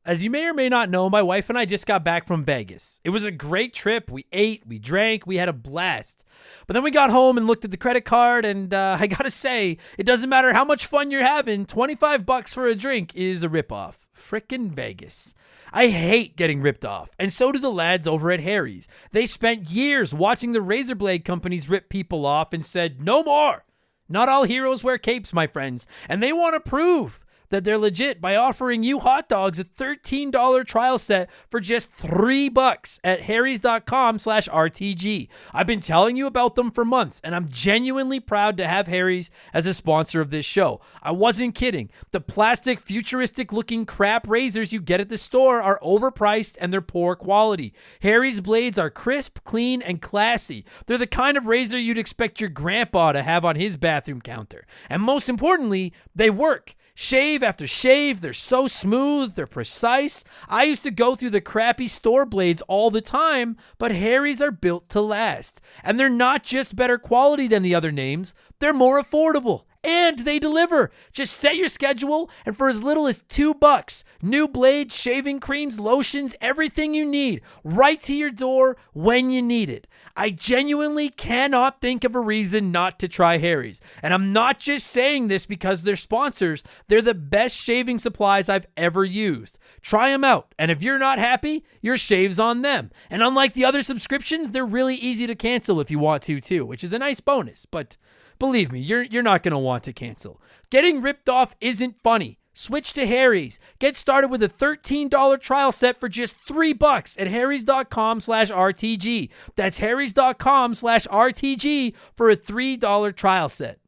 As you may or may not know, my wife and I just got back from Vegas. It was a great trip. We ate, we drank, we had a blast. But then we got home and looked at the credit card, and I gotta say, it doesn't matter how much fun you're having, $25 for a drink is a ripoff. Frickin' Vegas. I hate getting ripped off, and so do the lads over at Harry's. They spent years watching the razor blade companies rip people off and said, no more. Not all heroes wear capes, my friends, and they want to prove that they're legit by offering you hot dogs a $13 trial set for just $3 at harrys.com/RTG. I've been telling you about them for months, and I'm genuinely proud to have Harry's as a sponsor of this show. I wasn't kidding. The plastic, futuristic-looking crap razors you get at the store are overpriced and they're poor quality. Harry's blades are crisp, clean, and classy. They're the kind of razor you'd expect your grandpa to have on his bathroom counter. And most importantly, they work. Shave after shave, they're so smooth, they're precise. I used to go through the crappy store blades all the time, but Harry's are built to last. And they're not just better quality than the other names, they're more affordable. And they deliver. Just set your schedule, and for as little as $2, new blades, shaving creams, lotions, everything you need, right to your door when you need it. I genuinely cannot think of a reason not to try Harry's. And I'm not just saying this because they're sponsors. They're the best shaving supplies I've ever used. Try them out, and if you're not happy, your shave's on them. And unlike the other subscriptions, they're really easy to cancel if you want to too, which is a nice bonus, but believe me, you're not going to want to cancel. Getting ripped off isn't funny. Switch to Harry's. Get started with a $13 trial set for just $3 at harrys.com/RTG. That's harrys.com/RTG for a $3 trial set.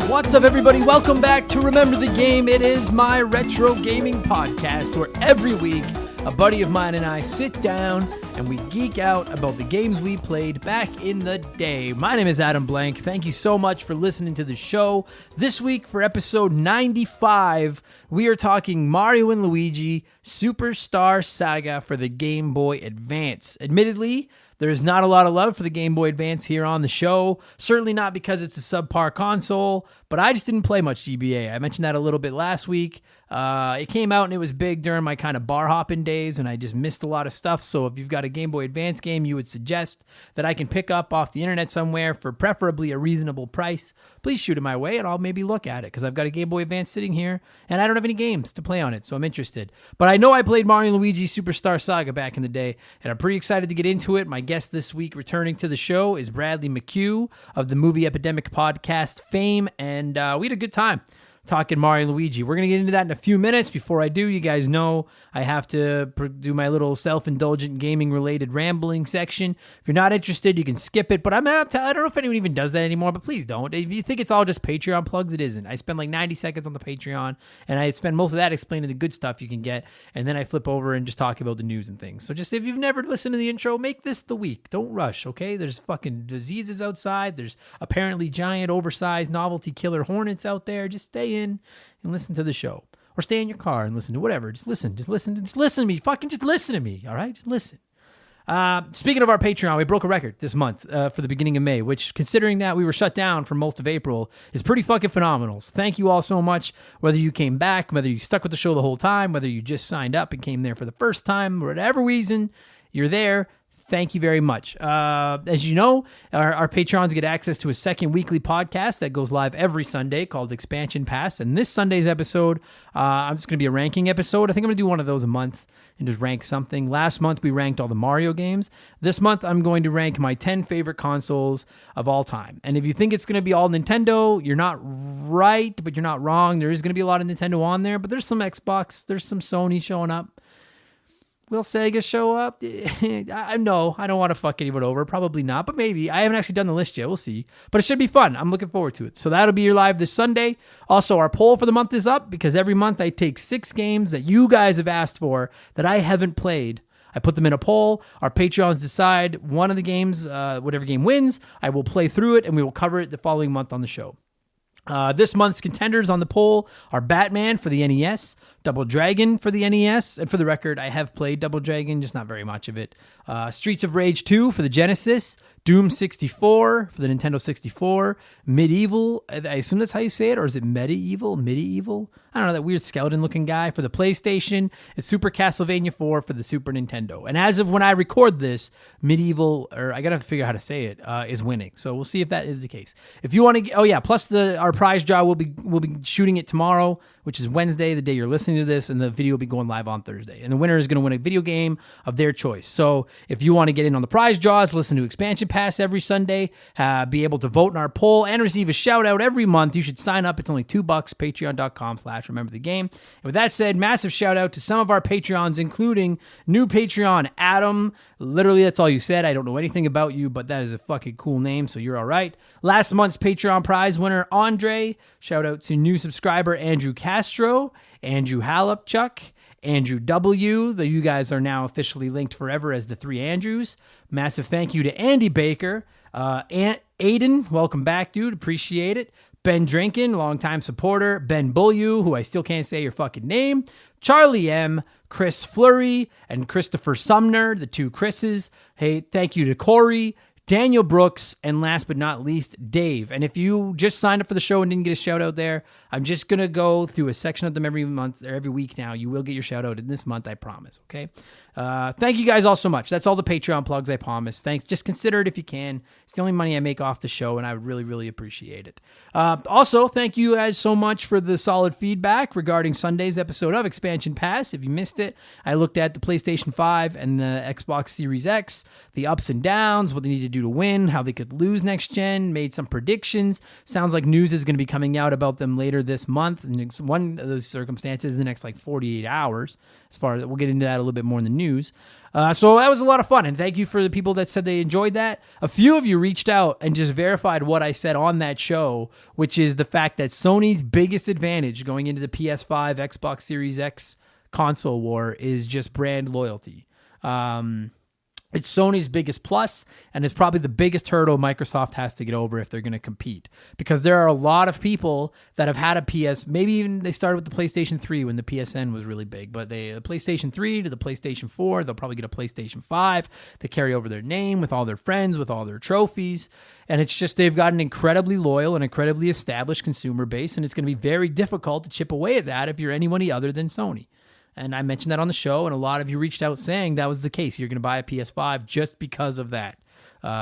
What's up, everybody? Welcome back to Remember the Game. It is my retro gaming podcast where every week a buddy of mine and I sit down and we geek out about the games we played back in the day. My name is Adam Blank. Thank you so much for listening to the show. This week for episode 95, we are talking Mario and Luigi Superstar Saga for the Game Boy Advance. Admittedly, there's not a lot of love for the Game Boy Advance here on the show. Certainly not because it's a subpar console, but I just didn't play much GBA. I mentioned that a little bit last week. It came out and it was big during my kind of bar hopping days, and I just missed a lot of stuff. So if you've got a Game Boy Advance game you would suggest that I can pick up off the internet somewhere for preferably a reasonable price, please shoot it my way and I'll maybe look at it, because I've got a Game Boy Advance sitting here and I don't have any games to play on it, so I'm interested. But I know I played Mario and Luigi Superstar Saga back in the day, and I'm pretty excited to get into it. My guest this week returning to the show is Bradley McHugh of the Movie Epidemic podcast fame, and we had a good time talking Mario and Luigi. We're going to get into that in a few minutes. Before I do, you guys know I have to do my little self-indulgent gaming-related rambling section. If you're not interested, you can skip it, but I don't know if anyone even does that anymore, but please don't. If you think it's all just Patreon plugs, it isn't. I spend like 90 seconds on the Patreon, and I spend most of that explaining the good stuff you can get, and then I flip over and just talk about the news and things. So just if you've never listened to the intro, make this the week. Don't rush, okay? There's fucking diseases outside. There's apparently giant, oversized, novelty killer hornets out there. Just stay in and listen to the show, or stay in your car and listen to whatever. Just listen to me. Fucking just listen to me. All right. Just listen. Speaking of our Patreon, we broke a record this month for the beginning of May, which, considering that we were shut down for most of April, is pretty fucking phenomenal. So thank you all so much. Whether you came back, whether you stuck with the show the whole time, whether you just signed up and came there for the first time, whatever reason you're there, thank you very much. As you know, our Patrons get access to a second weekly podcast that goes live every Sunday called Expansion Pass. And this Sunday's episode, I'm just going to be a ranking episode. I think I'm going to do one of those a month and just rank something. Last month, we ranked all the Mario games. This month, I'm going to rank my 10 favorite consoles of all time. And if you think it's going to be all Nintendo, you're not right, but you're not wrong. There is going to be a lot of Nintendo on there, but there's some Xbox, there's some Sony showing up. Will Sega show up? No, I don't want to fuck anyone over. Probably not, but maybe. I haven't actually done the list yet. We'll see. But it should be fun. I'm looking forward to it. So that'll be your live this Sunday. Also, our poll for the month is up because every month I take 6 games that you guys have asked for that I haven't played. I put them in a poll. Our Patreons decide one of the games, whatever game wins. I will play through it and we will cover it the following month on the show. This month's contenders on the poll are Batman for the NES, Double Dragon for the NES, and for the record, I have played Double Dragon, just not very much of it. Streets of Rage 2 for the Genesis, Doom 64 for the Nintendo 64, Medieval, I assume that's how you say it, or is it Medieval? I don't know, that weird skeleton-looking guy for the PlayStation, and Super Castlevania 4 for the Super Nintendo. And as of when I record this, Medieval, or I gotta figure out how to say it, is winning. So we'll see if that is the case. If you want to, plus our prize draw, we'll be shooting it tomorrow, which is Wednesday, the day you're listening to this, and the video will be going live on Thursday. And the winner is going to win a video game of their choice. So if you want to get in on the prize draws, listen to Expansion Pass every Sunday, be able to vote in our poll, and receive a shout out every month, you should sign up. It's only $2, patreon.com/rememberthegame. And with that said, massive shout out to some of our Patreons, including new Patreon, Adam. Literally, that's all you said. I don't know anything about you, but that is a fucking cool name, so you're all right. Last month's Patreon prize winner, Andre. Shout out to new subscriber, Andrew Castro, Andrew Halupchuk, Andrew W. You guys are now officially linked forever as the 3 Andrews. Massive thank you to Andy Baker. Aiden, welcome back, dude. Appreciate it. Ben Drinkin, longtime supporter. Ben Bullew, who I still can't say your fucking name. Charlie M., Chris Fleury, and Christopher Sumner, the 2 Chris's. Hey, thank you to Corey, Daniel Brooks, and last but not least, Dave. And if you just signed up for the show and didn't get a shout out there, I'm just going to go through a section of them every month or every week now. You will get your shout out in this month, I promise, okay? Thank you guys all so much. That's all the Patreon plugs, I promise. Thanks. Just consider it if you can. It's the only money I make off the show, and I would really, really appreciate it. Also, thank you guys so much for the solid feedback regarding Sunday's episode of Expansion Pass. If you missed it, I looked at the PlayStation 5 and the Xbox Series X, the ups and downs, what they need to do to win, how they could lose next gen, made some predictions. Sounds like news is going to be coming out about them later this month, and one of those circumstances in the next 48 hours. As far as we'll get into that a little bit more in the news. So that was a lot of fun, and thank you for the people that said they enjoyed that. A few of you reached out and just verified what I said on that show, which is the fact that Sony's biggest advantage going into the PS5, Xbox Series X console war is just brand loyalty. It's Sony's biggest plus, and it's probably the biggest hurdle Microsoft has to get over if they're going to compete. Because there are a lot of people that have had a PS, maybe even they started with the PlayStation 3 when the PSN was really big, but the PlayStation 3 to the PlayStation 4, they'll probably get a PlayStation 5. They carry over their name with all their friends, with all their trophies, and it's just they've got an incredibly loyal and incredibly established consumer base, and it's going to be very difficult to chip away at that if you're anybody other than Sony. And I mentioned that on the show, and a lot of you reached out saying that was the case. You're going to buy a PS5 just because of that.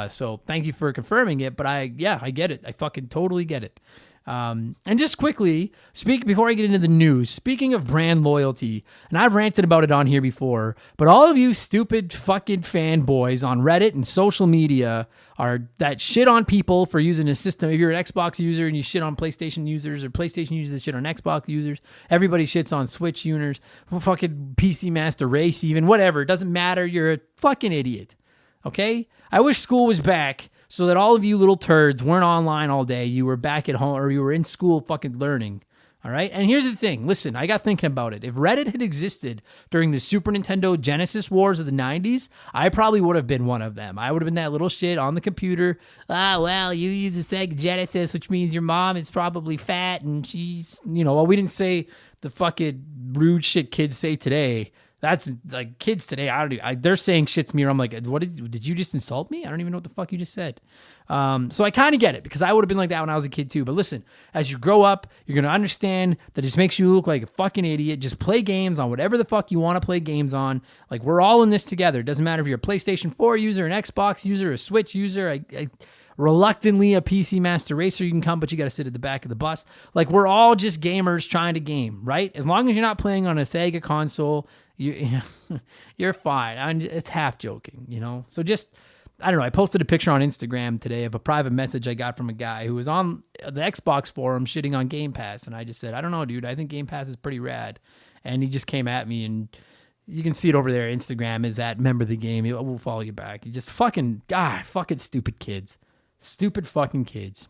So thank you for confirming it, but I get it. I fucking totally get it. And just quickly, before I get into the news, speaking of brand loyalty, and I've ranted about it on here before, but all of you stupid fucking fanboys on Reddit and social media that shit on people for using a system. If you're an Xbox user and you shit on PlayStation users, or PlayStation users that shit on Xbox users, everybody shits on Switch users, fucking PC Master Race even, whatever. It doesn't matter. You're a fucking idiot. Okay? I wish school was back so that all of you little turds weren't online all day. You were back at home, or you were in school fucking learning. All right? And here's the thing. Listen, I got thinking about it. If Reddit had existed during the Super Nintendo Genesis wars of the 90s, I probably would have been one of them. I would have been that little shit on the computer. Well, you use the Sega Genesis, which means your mom is probably fat and she's, well, we didn't say the fucking rude shit kids say today. That's like kids today. They're saying shit to me, or I'm like, what did you just insult me? I don't even know what the fuck you just said. So I kind of get it because I would have been like that when I was a kid too. But listen, as you grow up, you're gonna understand that it just makes you look like a fucking idiot. Just play games on whatever the fuck you want to play games on. Like we're all in this together. It doesn't matter if you're a PlayStation 4 user, an Xbox user, a Switch user. I reluctantly a PC Master Racer, you can come, but you got to sit at the back of the bus. Like we're all just gamers trying to game, right? As long as you're not playing on a Sega console, you're fine. It's half joking, you know? So just, I don't know. I posted a picture on Instagram today of a private message I got from a guy who was on the Xbox forum shitting on Game Pass. And I just said, I don't know, dude. I think Game Pass is pretty rad. And he just came at me, and you can see it over there. Instagram is at Remember the Game. We'll follow you back. You just fucking stupid kids. Stupid fucking kids.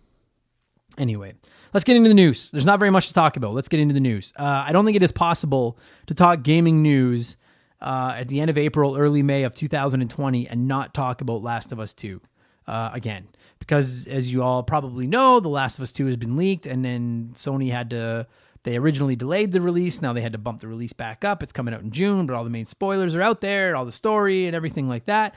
Anyway, let's get into the news. There's not very much to talk about. Let's get into the news. I don't think it is possible to talk gaming news at the end of April, early May of 2020 and not talk about Last of Us 2 again. Because as you all probably know, The Last of Us 2 has been leaked, and then Sony they originally delayed the release. Now they had to bump the release back up. It's coming out in June, but all the main spoilers are out there, all the story and everything like that.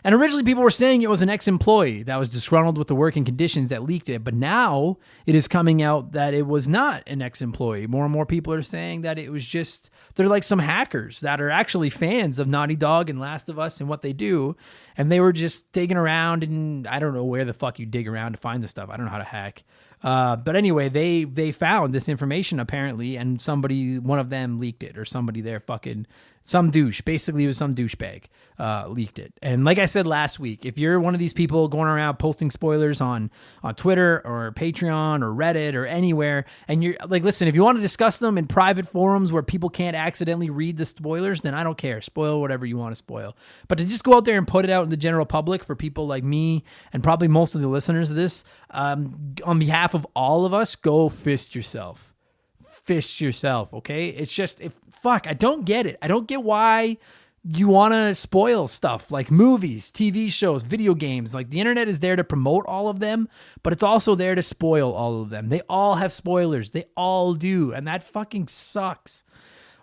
And originally people were saying it was an ex-employee that was disgruntled with the working conditions that leaked it. But now it is coming out that it was not an ex-employee. More and more people are saying that it was just, they're like some hackers that are actually fans of Naughty Dog and Last of Us and what they do. And they were just digging around, and I don't know where the fuck you dig around to find this stuff. I don't know how to hack. But anyway, they found this information apparently, and one of them leaked it, or somebody there some douche. Basically, it was some douchebag leaked it. And like I said last week, if you're one of these people going around posting spoilers on Twitter or Patreon or Reddit or anywhere, and you're like, listen, if you want to discuss them in private forums where people can't accidentally read the spoilers, then I don't care. Spoil whatever you want to spoil. But to just go out there and put it out in the general public for people like me and probably most of the listeners of this, on behalf of all of us, go fist yourself. Fist yourself, okay? It's just, I don't get it. I don't get why you want to spoil stuff like movies, TV shows, video games. Like the internet is there to promote all of them, but it's also there to spoil all of them. They all have spoilers. They all do. And that fucking sucks.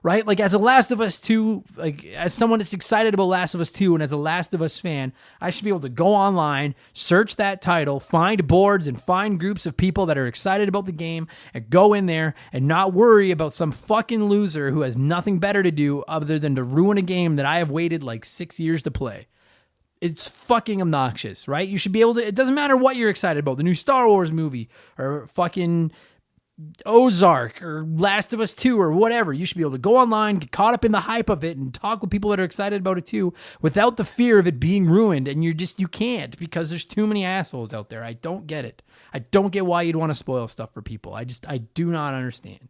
Right? Like as a Last of Us 2, like as someone that's excited about Last of Us 2 and as a Last of Us fan, I should be able to go online, search that title, find boards and find groups of people that are excited about the game and go in there and not worry about some fucking loser who has nothing better to do other than to ruin a game that I have waited like 6 years to play. It's fucking obnoxious, right? You should be able to, it doesn't matter what you're excited about, the new Star Wars movie or fucking Ozark or Last of Us 2 or whatever. You should be able to go online, get caught up in the hype of it, and talk with people that are excited about it too without the fear of it being ruined. And you can't, because there's too many assholes out there. I don't get it. I don't get why you'd want to spoil stuff for people. I do not understand.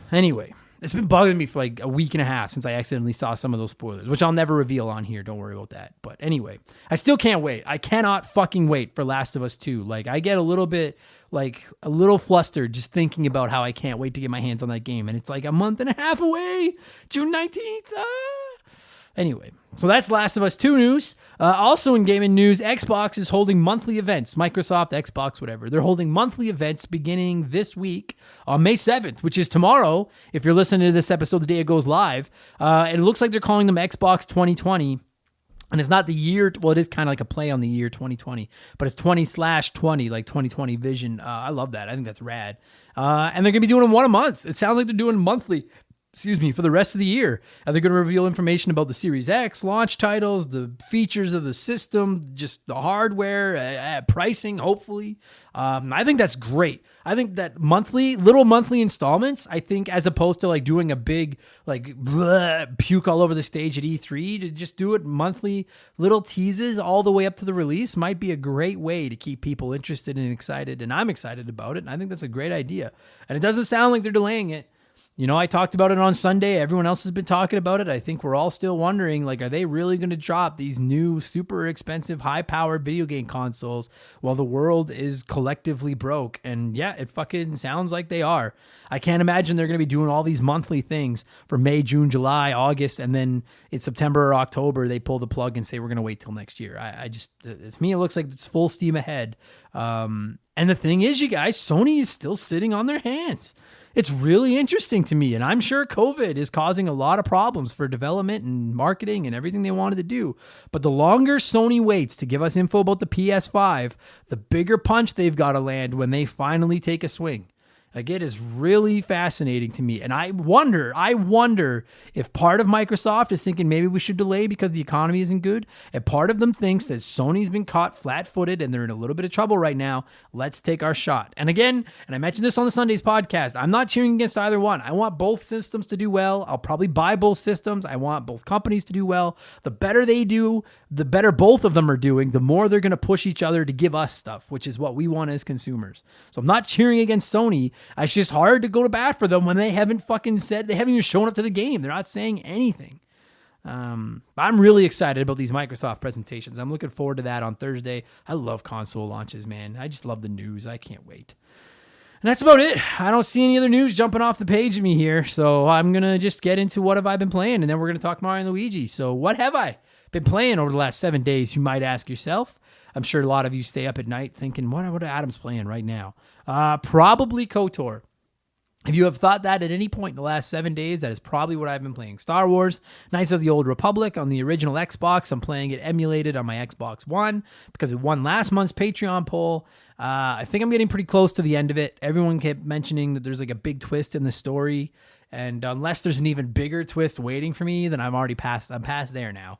Anyway, it's been bugging me for like a week and a half since I accidentally saw some of those spoilers, which I'll never reveal on here. Don't worry about that. But anyway, I still can't wait. I cannot fucking wait for Last of Us 2. Like I get a little flustered just thinking about how I can't wait to get my hands on that game. And it's like a month and a half away, June 19th. Anyway, so that's Last of Us 2 news. Also in gaming news, Xbox is holding monthly events. Microsoft, Xbox, whatever. They're holding monthly events beginning this week on May 7th, which is tomorrow. If you're listening to this episode the day it goes live, it looks like they're calling them Xbox 2020. And it's not the year, well, it is kind of like a play on the year 2020, but it's 20/20, like 2020 vision. I love that. I think that's rad. And they're going to be doing them one a month. It sounds like they're doing monthly, for the rest of the year. They're going to reveal information about the Series X, launch titles, the features of the system, just the hardware, pricing, hopefully. I think that's great. I think that little monthly installments, I think as opposed to like doing a big, like puke all over the stage at E3, to just do it monthly, little teases all the way up to the release might be a great way to keep people interested and excited. And I'm excited about it. And I think that's a great idea. And it doesn't sound like they're delaying it. You know, I talked about it on Sunday. Everyone else has been talking about it. I think we're all still wondering, like, are they really going to drop these new super expensive, high-powered video game consoles while the world is collectively broke? And yeah, it fucking sounds like they are. I can't imagine they're going to be doing all these monthly things for May, June, July, August, and then in September or October, they pull the plug and say, we're going to wait till next year. To me, it looks like it's full steam ahead. And the thing is, you guys, Sony is still sitting on their hands. It's really interesting to me, and I'm sure COVID is causing a lot of problems for development and marketing and everything they wanted to do. But the longer Sony waits to give us info about the PS5, the bigger punch they've got to land when they finally take a swing. Like, it is really fascinating to me. And I wonder if part of Microsoft is thinking maybe we should delay because the economy isn't good. And part of them thinks that Sony's been caught flat-footed and they're in a little bit of trouble right now. Let's take our shot. And again, and I mentioned this on the Sundays podcast, I'm not cheering against either one. I want both systems to do well. I'll probably buy both systems. I want both companies to do well. The better they do, the better both of them are doing, the more they're going to push each other to give us stuff, which is what we want as consumers. So I'm not cheering against Sony. It's just hard to go to bat for them when they haven't fucking said, they haven't even shown up to the game. They're not saying anything. I'm really excited about these Microsoft presentations. I'm looking forward to that on Thursday. I love console launches, man. I just love the news. I can't wait. And that's about it. I don't see any other news jumping off the page of me here. So I'm going to just get into what have I been playing, and then we're going to talk Mario Luigi. So what have I been playing over the last 7 days, you might ask yourself? I'm sure a lot of you stay up at night thinking, what are Adam's playing right now? Probably KOTOR. If you have thought that at any point in the last 7 days, that is probably what I've been playing. Star Wars, Knights of the Old Republic on the original Xbox. I'm playing it emulated on my Xbox One because it won last month's Patreon poll. I think I'm getting pretty close to the end of it. Everyone kept mentioning that there's like a big twist in the story. And unless there's an even bigger twist waiting for me, then I'm past there now.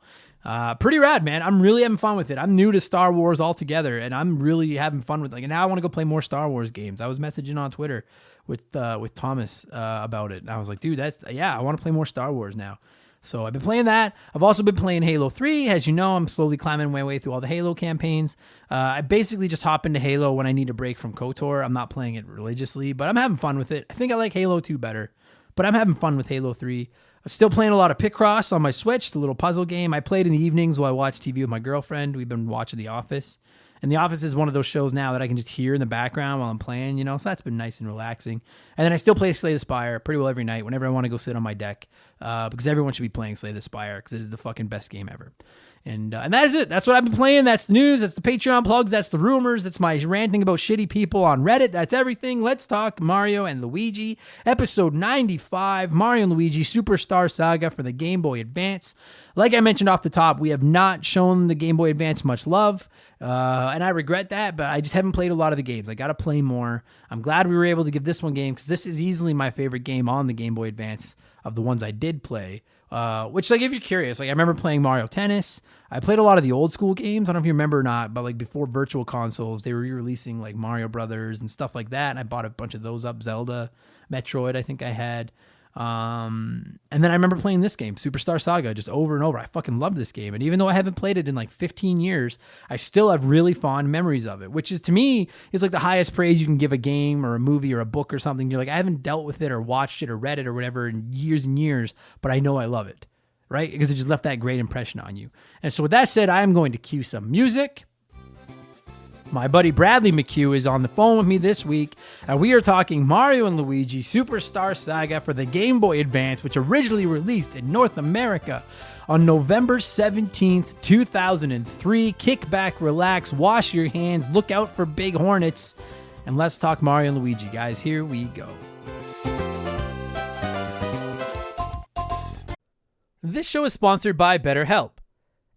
Pretty rad, man. I'm really having fun with it. I'm new to Star Wars altogether, and I'm really having fun with it. Like, and now I want to go play more Star Wars games. I was messaging on Twitter with Thomas about it, and I was like, dude, I want to play more Star Wars now. So I've been playing that. I've also been playing Halo 3. As you know, I'm slowly climbing my way through all the Halo campaigns. I basically just hop into Halo when I need a break from KOTOR. I'm not playing it religiously, but I'm having fun with it. I think I like Halo 2 better, but I'm having fun with Halo 3. I'm still playing a lot of Picross on my Switch, the little puzzle game. I played in the evenings while I watch TV with my girlfriend. We've been watching The Office. And The Office is one of those shows now that I can just hear in the background while I'm playing, so that's been nice and relaxing. And then I still play Slay the Spire pretty well every night whenever I want to go sit on my deck, because everyone should be playing Slay the Spire because it is the fucking best game ever. And that is it. That's what I've been playing. That's the news. That's the Patreon plugs. That's the rumors. That's my ranting about shitty people on Reddit. That's everything. Let's talk Mario and Luigi. Episode 95, Mario and Luigi Superstar Saga for the Game Boy Advance. Like I mentioned off the top, we have not shown the Game Boy Advance much love, and I regret that, but I just haven't played a lot of the games. I got to play more. I'm glad we were able to give this one game because this is easily my favorite game on the Game Boy Advance of the ones I did play. Which, like, if you're curious, like, I remember playing Mario Tennis. I played a lot of the old school games. I don't know if you remember or not, but like before virtual consoles, they were re-releasing like Mario Brothers and stuff like that. And I bought a bunch of those up. Zelda, Metroid, I think I had. And then I remember playing this game, Superstar Saga, just over and over. I fucking love this game. And even though I haven't played it in like 15 years, I still have really fond memories of it, which is, to me, is like the highest praise you can give a game or a movie or a book or something. You're like, I haven't dealt with it or watched it or read it or whatever in years and years, but I know I love it, right? Because it just left that great impression on you. And so with that said, I am going to cue some music. My buddy Bradley McHugh is on the phone with me this week, and we are talking Mario and Luigi Superstar Saga for the Game Boy Advance, which originally released in North America on November 17th, 2003. Kick back, relax, wash your hands, look out for big hornets, and let's talk Mario and Luigi, guys. Here we go. This show is sponsored by BetterHelp.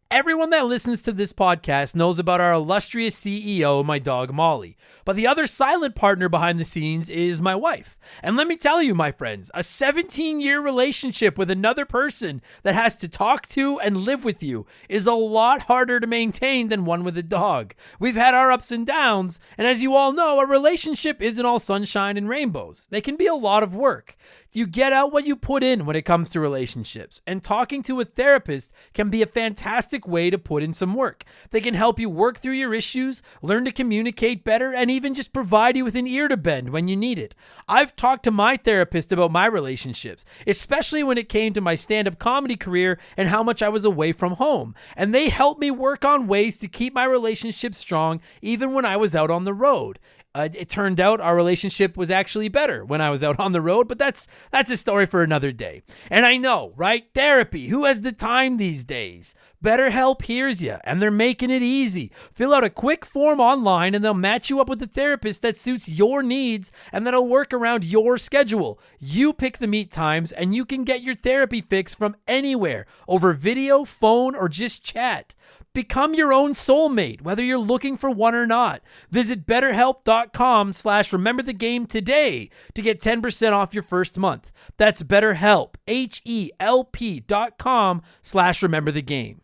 Everyone that listens to this podcast knows about our illustrious CEO, my dog Molly. But the other silent partner behind the scenes is my wife. And let me tell you, my friends, a 17-year relationship with another person that has to talk to and live with you is a lot harder to maintain than one with a dog. We've had our ups and downs, and as you all know, a relationship isn't all sunshine and rainbows. They can be a lot of work. You get out what you put in when it comes to relationships, and talking to a therapist can be a fantastic way to put in some work. They can help you work through your issues, learn to communicate better, and even just provide you with an ear to bend when you need it. I've talked to my therapist about my relationships, especially when it came to my stand-up comedy career and how much I was away from home, and they helped me work on ways to keep my relationship strong even when I was out on the road. It turned out our relationship was actually better when I was out on the road, but that's a story for another day. And I know, right? Therapy. Who has the time these days? BetterHelp hears you, and they're making it easy. Fill out a quick form online, and they'll match you up with a therapist that suits your needs and that'll work around your schedule. You pick the meet times, and you can get your therapy fix from anywhere, over video, phone, or just chat. Become your own soulmate, whether you're looking for one or not. Visit BetterHelp.com/RememberTheGame today to get 10% off your first month. That's BetterHelp, HELP.com/RememberTheGame.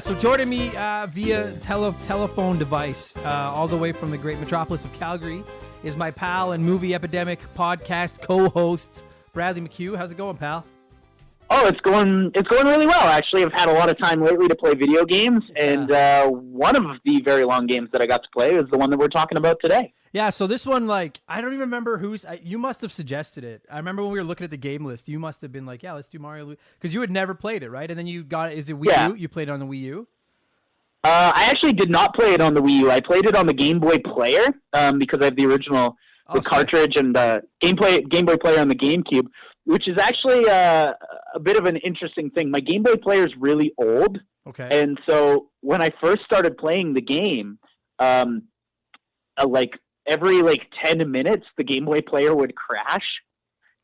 So joining me via telephone device all the way from the great metropolis of Calgary is my pal and Movie Epidemic podcast co-host, Bradley McHugh. How's it going, pal? Oh, it's going really well, actually. I've had a lot of time lately to play video games, and one of the very long games that I got to play is the one that we're talking about today. Yeah, so this one, like, I don't even remember you must have suggested it. I remember when we were looking at the game list, you must have been like, yeah, let's do Mario Luigi, because you had never played it, right? And then you got it, is it Wii U? You played it on the Wii U? I actually did not play it on the Wii U. I played it on the Game Boy Player, because I have the original cartridge and Game Boy Player on the GameCube, which is actually a bit of an interesting thing. My Game Boy Player is really old, and so when I first started playing the game, every 10 minutes, the Game Boy Player would crash.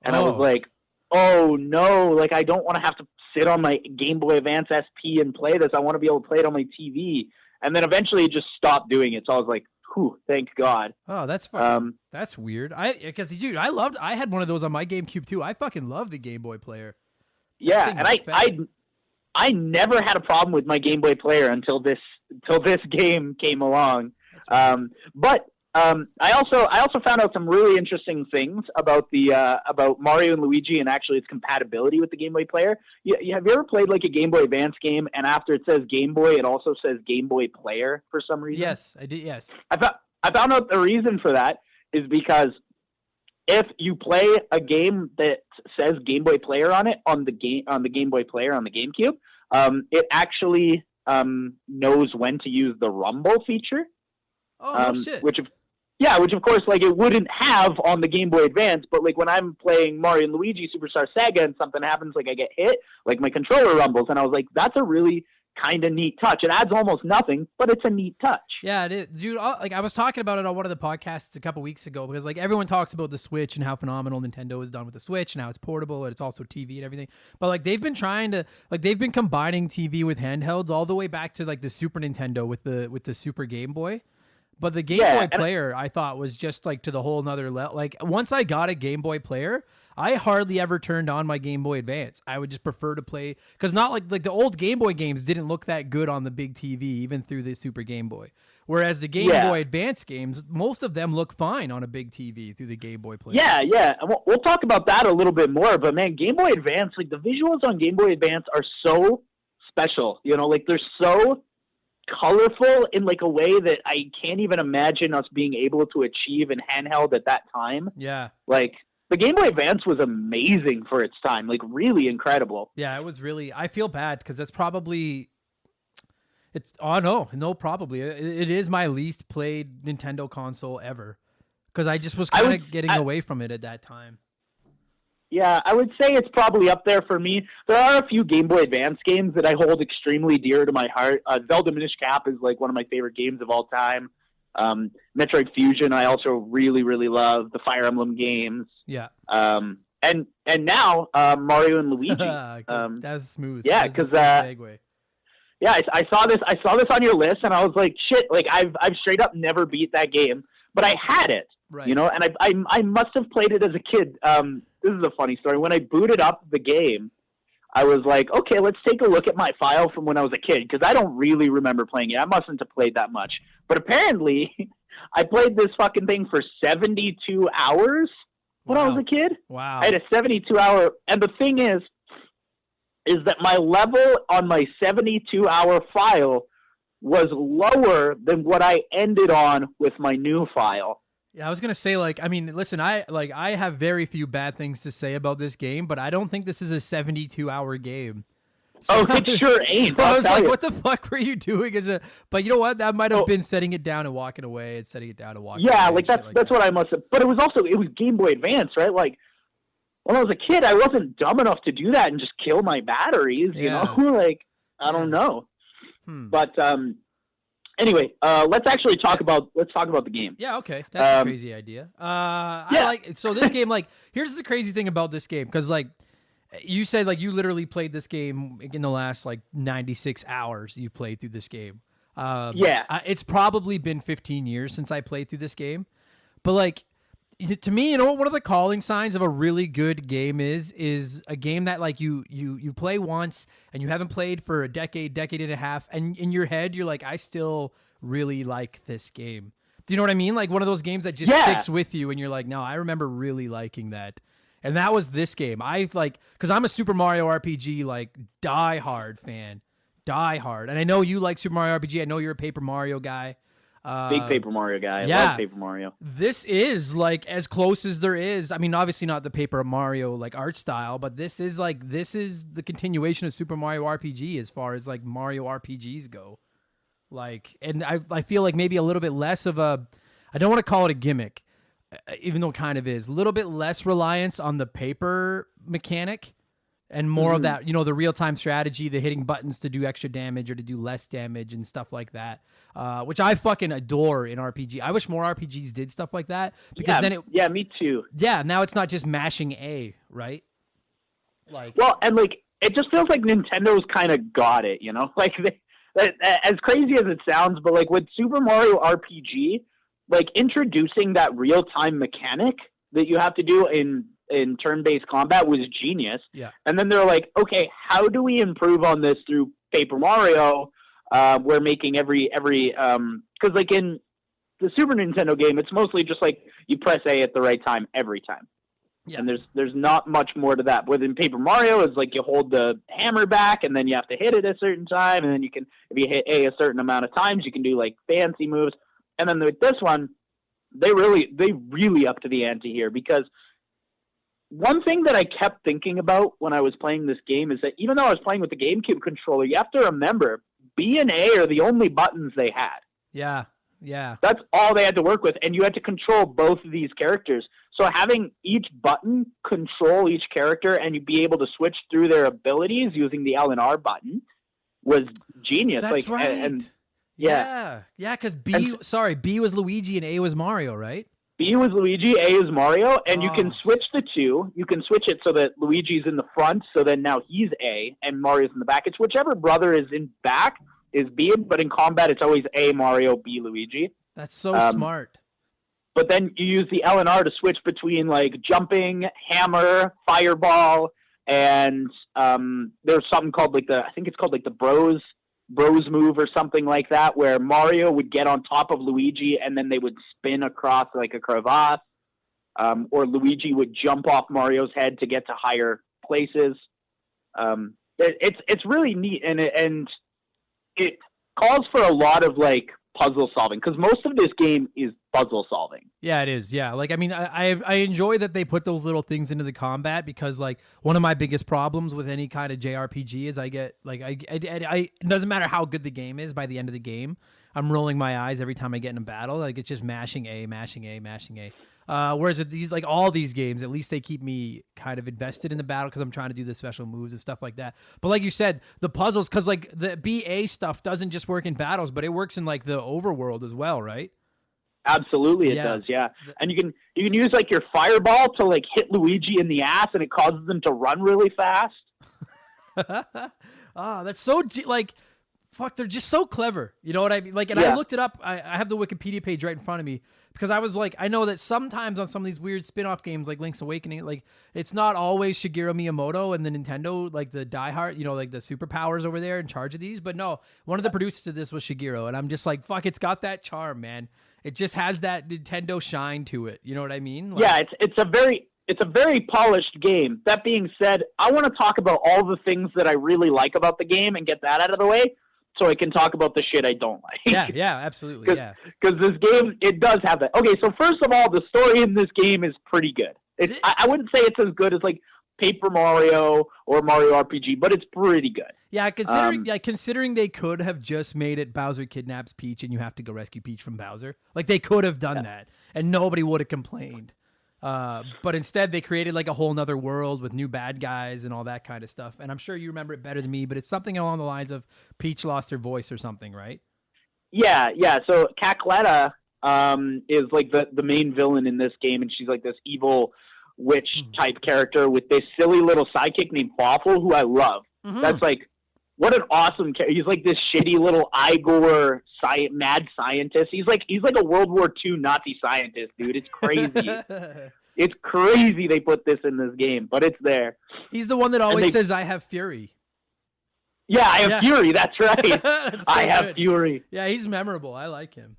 And I was like, oh no, like I don't want to have to sit on my Game Boy Advance SP and play this. I want to be able to play it on my TV. And then eventually it just stopped doing it. So I was like, whew, thank God. Oh, that's fun. That's weird. I had one of those on my GameCube too. I fucking love the Game Boy Player. Yeah, and I never had a problem with my Game Boy Player until this game came along. But I also found out some really interesting things about about Mario and Luigi and actually its compatibility with the Game Boy Player. Have you ever played like a Game Boy Advance game and after it says Game Boy, it also says Game Boy Player for some reason? Yes, I did. Yes, I found out the reason for that is because if you play a game that says Game Boy Player on it on the Game Boy Player on the GameCube, it actually knows when to use the rumble feature. Oh, no shit. Which of course, like, it wouldn't have on the Game Boy Advance, but, like, when I'm playing Mario and Luigi Superstar Saga and something happens, like, I get hit, like, my controller rumbles, and I was like, that's a really kind of neat touch. It adds almost nothing, but it's a neat touch. Yeah, it is. Dude, like, I was talking about it on one of the podcasts a couple weeks ago, because, like, everyone talks about the Switch and how phenomenal Nintendo has done with the Switch, and how it's portable, and it's also TV and everything, but, like, they've been combining TV with handhelds all the way back to, like, the Super Nintendo with the Super Game Boy. But the Game Boy Player, I thought, was just like to the whole nother level. Like, once I got a Game Boy Player, I hardly ever turned on my Game Boy Advance. I would just prefer to play, because not like the old Game Boy games didn't look that good on the big TV, even through the Super Game Boy. Whereas the Game Boy Advance games, most of them look fine on a big TV through the Game Boy Player. Yeah. We'll talk about that a little bit more. But man, Game Boy Advance, like, the visuals on Game Boy Advance are so special. You know, like, they're so colorful in like a way that I can't even imagine us being able to achieve in handheld at that time. Yeah. Like, the Game Boy Advance was amazing for its time, like really incredible. Yeah, it was really, I feel bad because that's probably, it is my least played Nintendo console ever, because I just was kind of getting away from it at that time. Yeah, I would say it's probably up there for me. There are a few Game Boy Advance games that I hold extremely dear to my heart. Zelda Minish Cap is like one of my favorite games of all time. Metroid Fusion I also really, really love. The Fire Emblem games. Yeah. And now Mario and Luigi. That's smooth. Yeah, because yeah, I saw this on your list, and I was like, shit, like I've straight up never beat that game, but I had it. Right. You know, and I must have played it as a kid. this is a funny story. When I booted up the game, I was like, okay, let's take a look at my file from when I was a kid, because I don't really remember playing it. I mustn't have played that much. But apparently, I played this fucking thing for 72 hours when I was a kid. Wow. I had a 72-hour, and the thing is that my level on my 72-hour file was lower than what I ended on with my new file. Yeah, I was gonna say, like, I mean, listen, I have very few bad things to say about this game, but I don't think this is a 72-hour game. So, it sure ain't. So I was like, what the fuck were you doing? But you know what? That might have been setting it down and walking away, and setting it down and walking away. Yeah, like that's what I must have. But it was Game Boy Advance, right? Like when I was a kid, I wasn't dumb enough to do that and just kill my batteries. You know, like I don't know. But anyway, let's talk about the game. Yeah, okay, that's a crazy idea. So this game, like, here's the crazy thing about this game, because like you said, like you literally played this game in the last like 96 hours. You played through this game. It's probably been 15 years since I played through this game, but like, to me, you know, one of the calling signs of a really good game is a game that like you play once and you haven't played for a decade and a half, and in your head you're like, I still really like this game. Do you know what I mean? Like one of those games that just sticks with you, and you're like, no, I remember really liking that. And that was this game. Because I'm a Super Mario RPG like die-hard fan, and I know you like Super Mario RPG. I know you're a Paper Mario guy. Big Paper Mario guy. I love Paper Mario. This is like as close as there is. I mean, obviously not the Paper Mario like art style, but this is the continuation of Super Mario RPG as far as like Mario RPGs go. Like, and I feel like maybe a little bit less of a, I don't want to call it a gimmick, even though it kind of is, a little bit less reliance on the paper mechanic. And more of that, you know, the real-time strategy, the hitting buttons to do extra damage or to do less damage and stuff like that, which I fucking adore in RPG. I wish more RPGs did stuff like that, because then it... Yeah, me too. Yeah, now it's not just mashing A, right? Like, well, and like, it just feels like Nintendo's kind of got it, you know? Like, as crazy as it sounds, but like with Super Mario RPG, like introducing that real-time mechanic that you have to do in turn-based combat was genius. Yeah. And then they're like, okay, how do we improve on this through Paper Mario? We're making every because like in the Super Nintendo game, it's mostly just like you press A at the right time every time. Yeah. And there's not much more to that. Within Paper Mario, it's like you hold the hammer back and then you have to hit it a certain time, and then you can, if you hit A a certain amount of times, you can do like fancy moves. And then with this one, they really up to the ante here, because one thing that I kept thinking about when I was playing this game is that even though I was playing with the GameCube controller, you have to remember B and A are the only buttons they had. Yeah, yeah. That's all they had to work with, and you had to control both of these characters. So having each button control each character and you be able to switch through their abilities using the L and R button was genius. That's like, right. And yeah, because B was Luigi and A was Mario, right? B was Luigi, A is Mario, and you can switch the two. You can switch it so that Luigi's in the front, so then now he's A, and Mario's in the back. It's whichever brother is in back is B, but in combat it's always A Mario, B Luigi. That's so smart. But then you use the L and R to switch between like jumping, hammer, fireball, and there's something called like I think it's called like the Bros move or something like that, where Mario would get on top of Luigi and then they would spin across like a crevasse, or Luigi would jump off Mario's head to get to higher places. It's really neat, and it calls for a lot of like puzzle solving, because most of this game is puzzle solving. Yeah, it is. Yeah, like I mean, I enjoy that they put those little things into the combat, because like one of my biggest problems with any kind of JRPG is I get like I it doesn't matter how good the game is, by the end of the game I'm rolling my eyes every time I get in a battle. Like it's just mashing A. Whereas these, like all these games, at least they keep me kind of invested in the battle because I'm trying to do the special moves and stuff like that. But like you said, the puzzles, because like the BA stuff doesn't just work in battles, but it works in like the overworld as well, right? Absolutely, it does. Yeah, and you can use like your fireball to like hit Luigi in the ass, and it causes them to run really fast. That's so like fuck, they're just so clever. You know what I mean? Like, and I looked it up. I have the Wikipedia page right in front of me because I was like, I know that sometimes on some of these weird spin-off games like Link's Awakening, like it's not always Shigeru Miyamoto and the Nintendo, like the diehard, like the superpowers over there in charge of these. But no, one of the producers of this was Shigeru, and I'm just like, fuck, it's got that charm, man. It just has that Nintendo shine to it. You know what I mean? Like, it's a very polished game. That being said, I want to talk about all the things that I really like about the game and get that out of the way, so I can talk about the shit I don't like. Yeah, absolutely. Because this game, it does have that. Okay, so first of all, the story in this game is pretty good. I wouldn't say it's as good as like Paper Mario or Mario RPG, but it's pretty good. Yeah, considering they could have just made it Bowser kidnaps Peach and you have to go rescue Peach from Bowser. Like they could have done that and nobody would have complained. But instead they created like a whole nother world with new bad guys and all that kind of stuff. And I'm sure you remember it better than me, but it's something along the lines of Peach lost her voice or something, right? Yeah. So Cacletta is like the main villain in this game, and she's like this evil witch type character with this silly little sidekick named Waffle, who I love. That's like, what an awesome character. He's like this shitty little Igor mad scientist. He's like a World War II Nazi scientist, dude. It's crazy. It's crazy they put this in this game, but it's there. He's the one that always says, I have fury. Yeah, I have fury. That's right. That's I have fury. Yeah, he's memorable. I like him.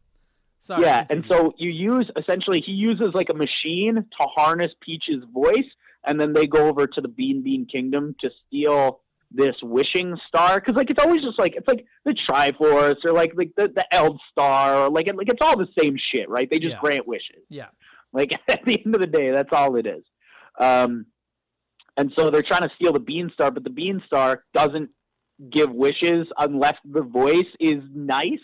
Sorry, and so he uses like a machine to harness Peach's voice, and then they go over to the Bean Kingdom to steal this wishing star, because like it's always just like it's like the Triforce or like the Eld Star, or like it's all the same shit, right? They just grant wishes. Yeah. Like at the end of the day, that's all it is. And so they're trying to steal the Bean Star, but the Bean Star doesn't give wishes unless the voice is nice.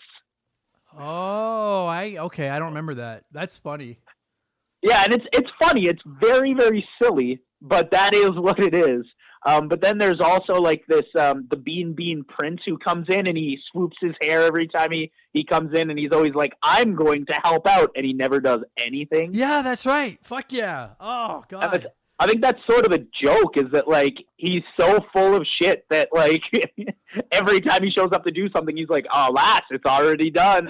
Oh, I don't remember that. That's funny. Yeah, and it's funny. It's very, very silly, but that is what it is. But then there's also like this the Bean Prince who comes in and he swoops his hair every time he comes in, and he's always like, I'm going to help out, and he never does anything. Yeah, that's right. Fuck yeah. Oh God. I think that's sort of a joke, is that like he's so full of shit that like every time he shows up to do something, he's like, "Oh, lass, it's already done."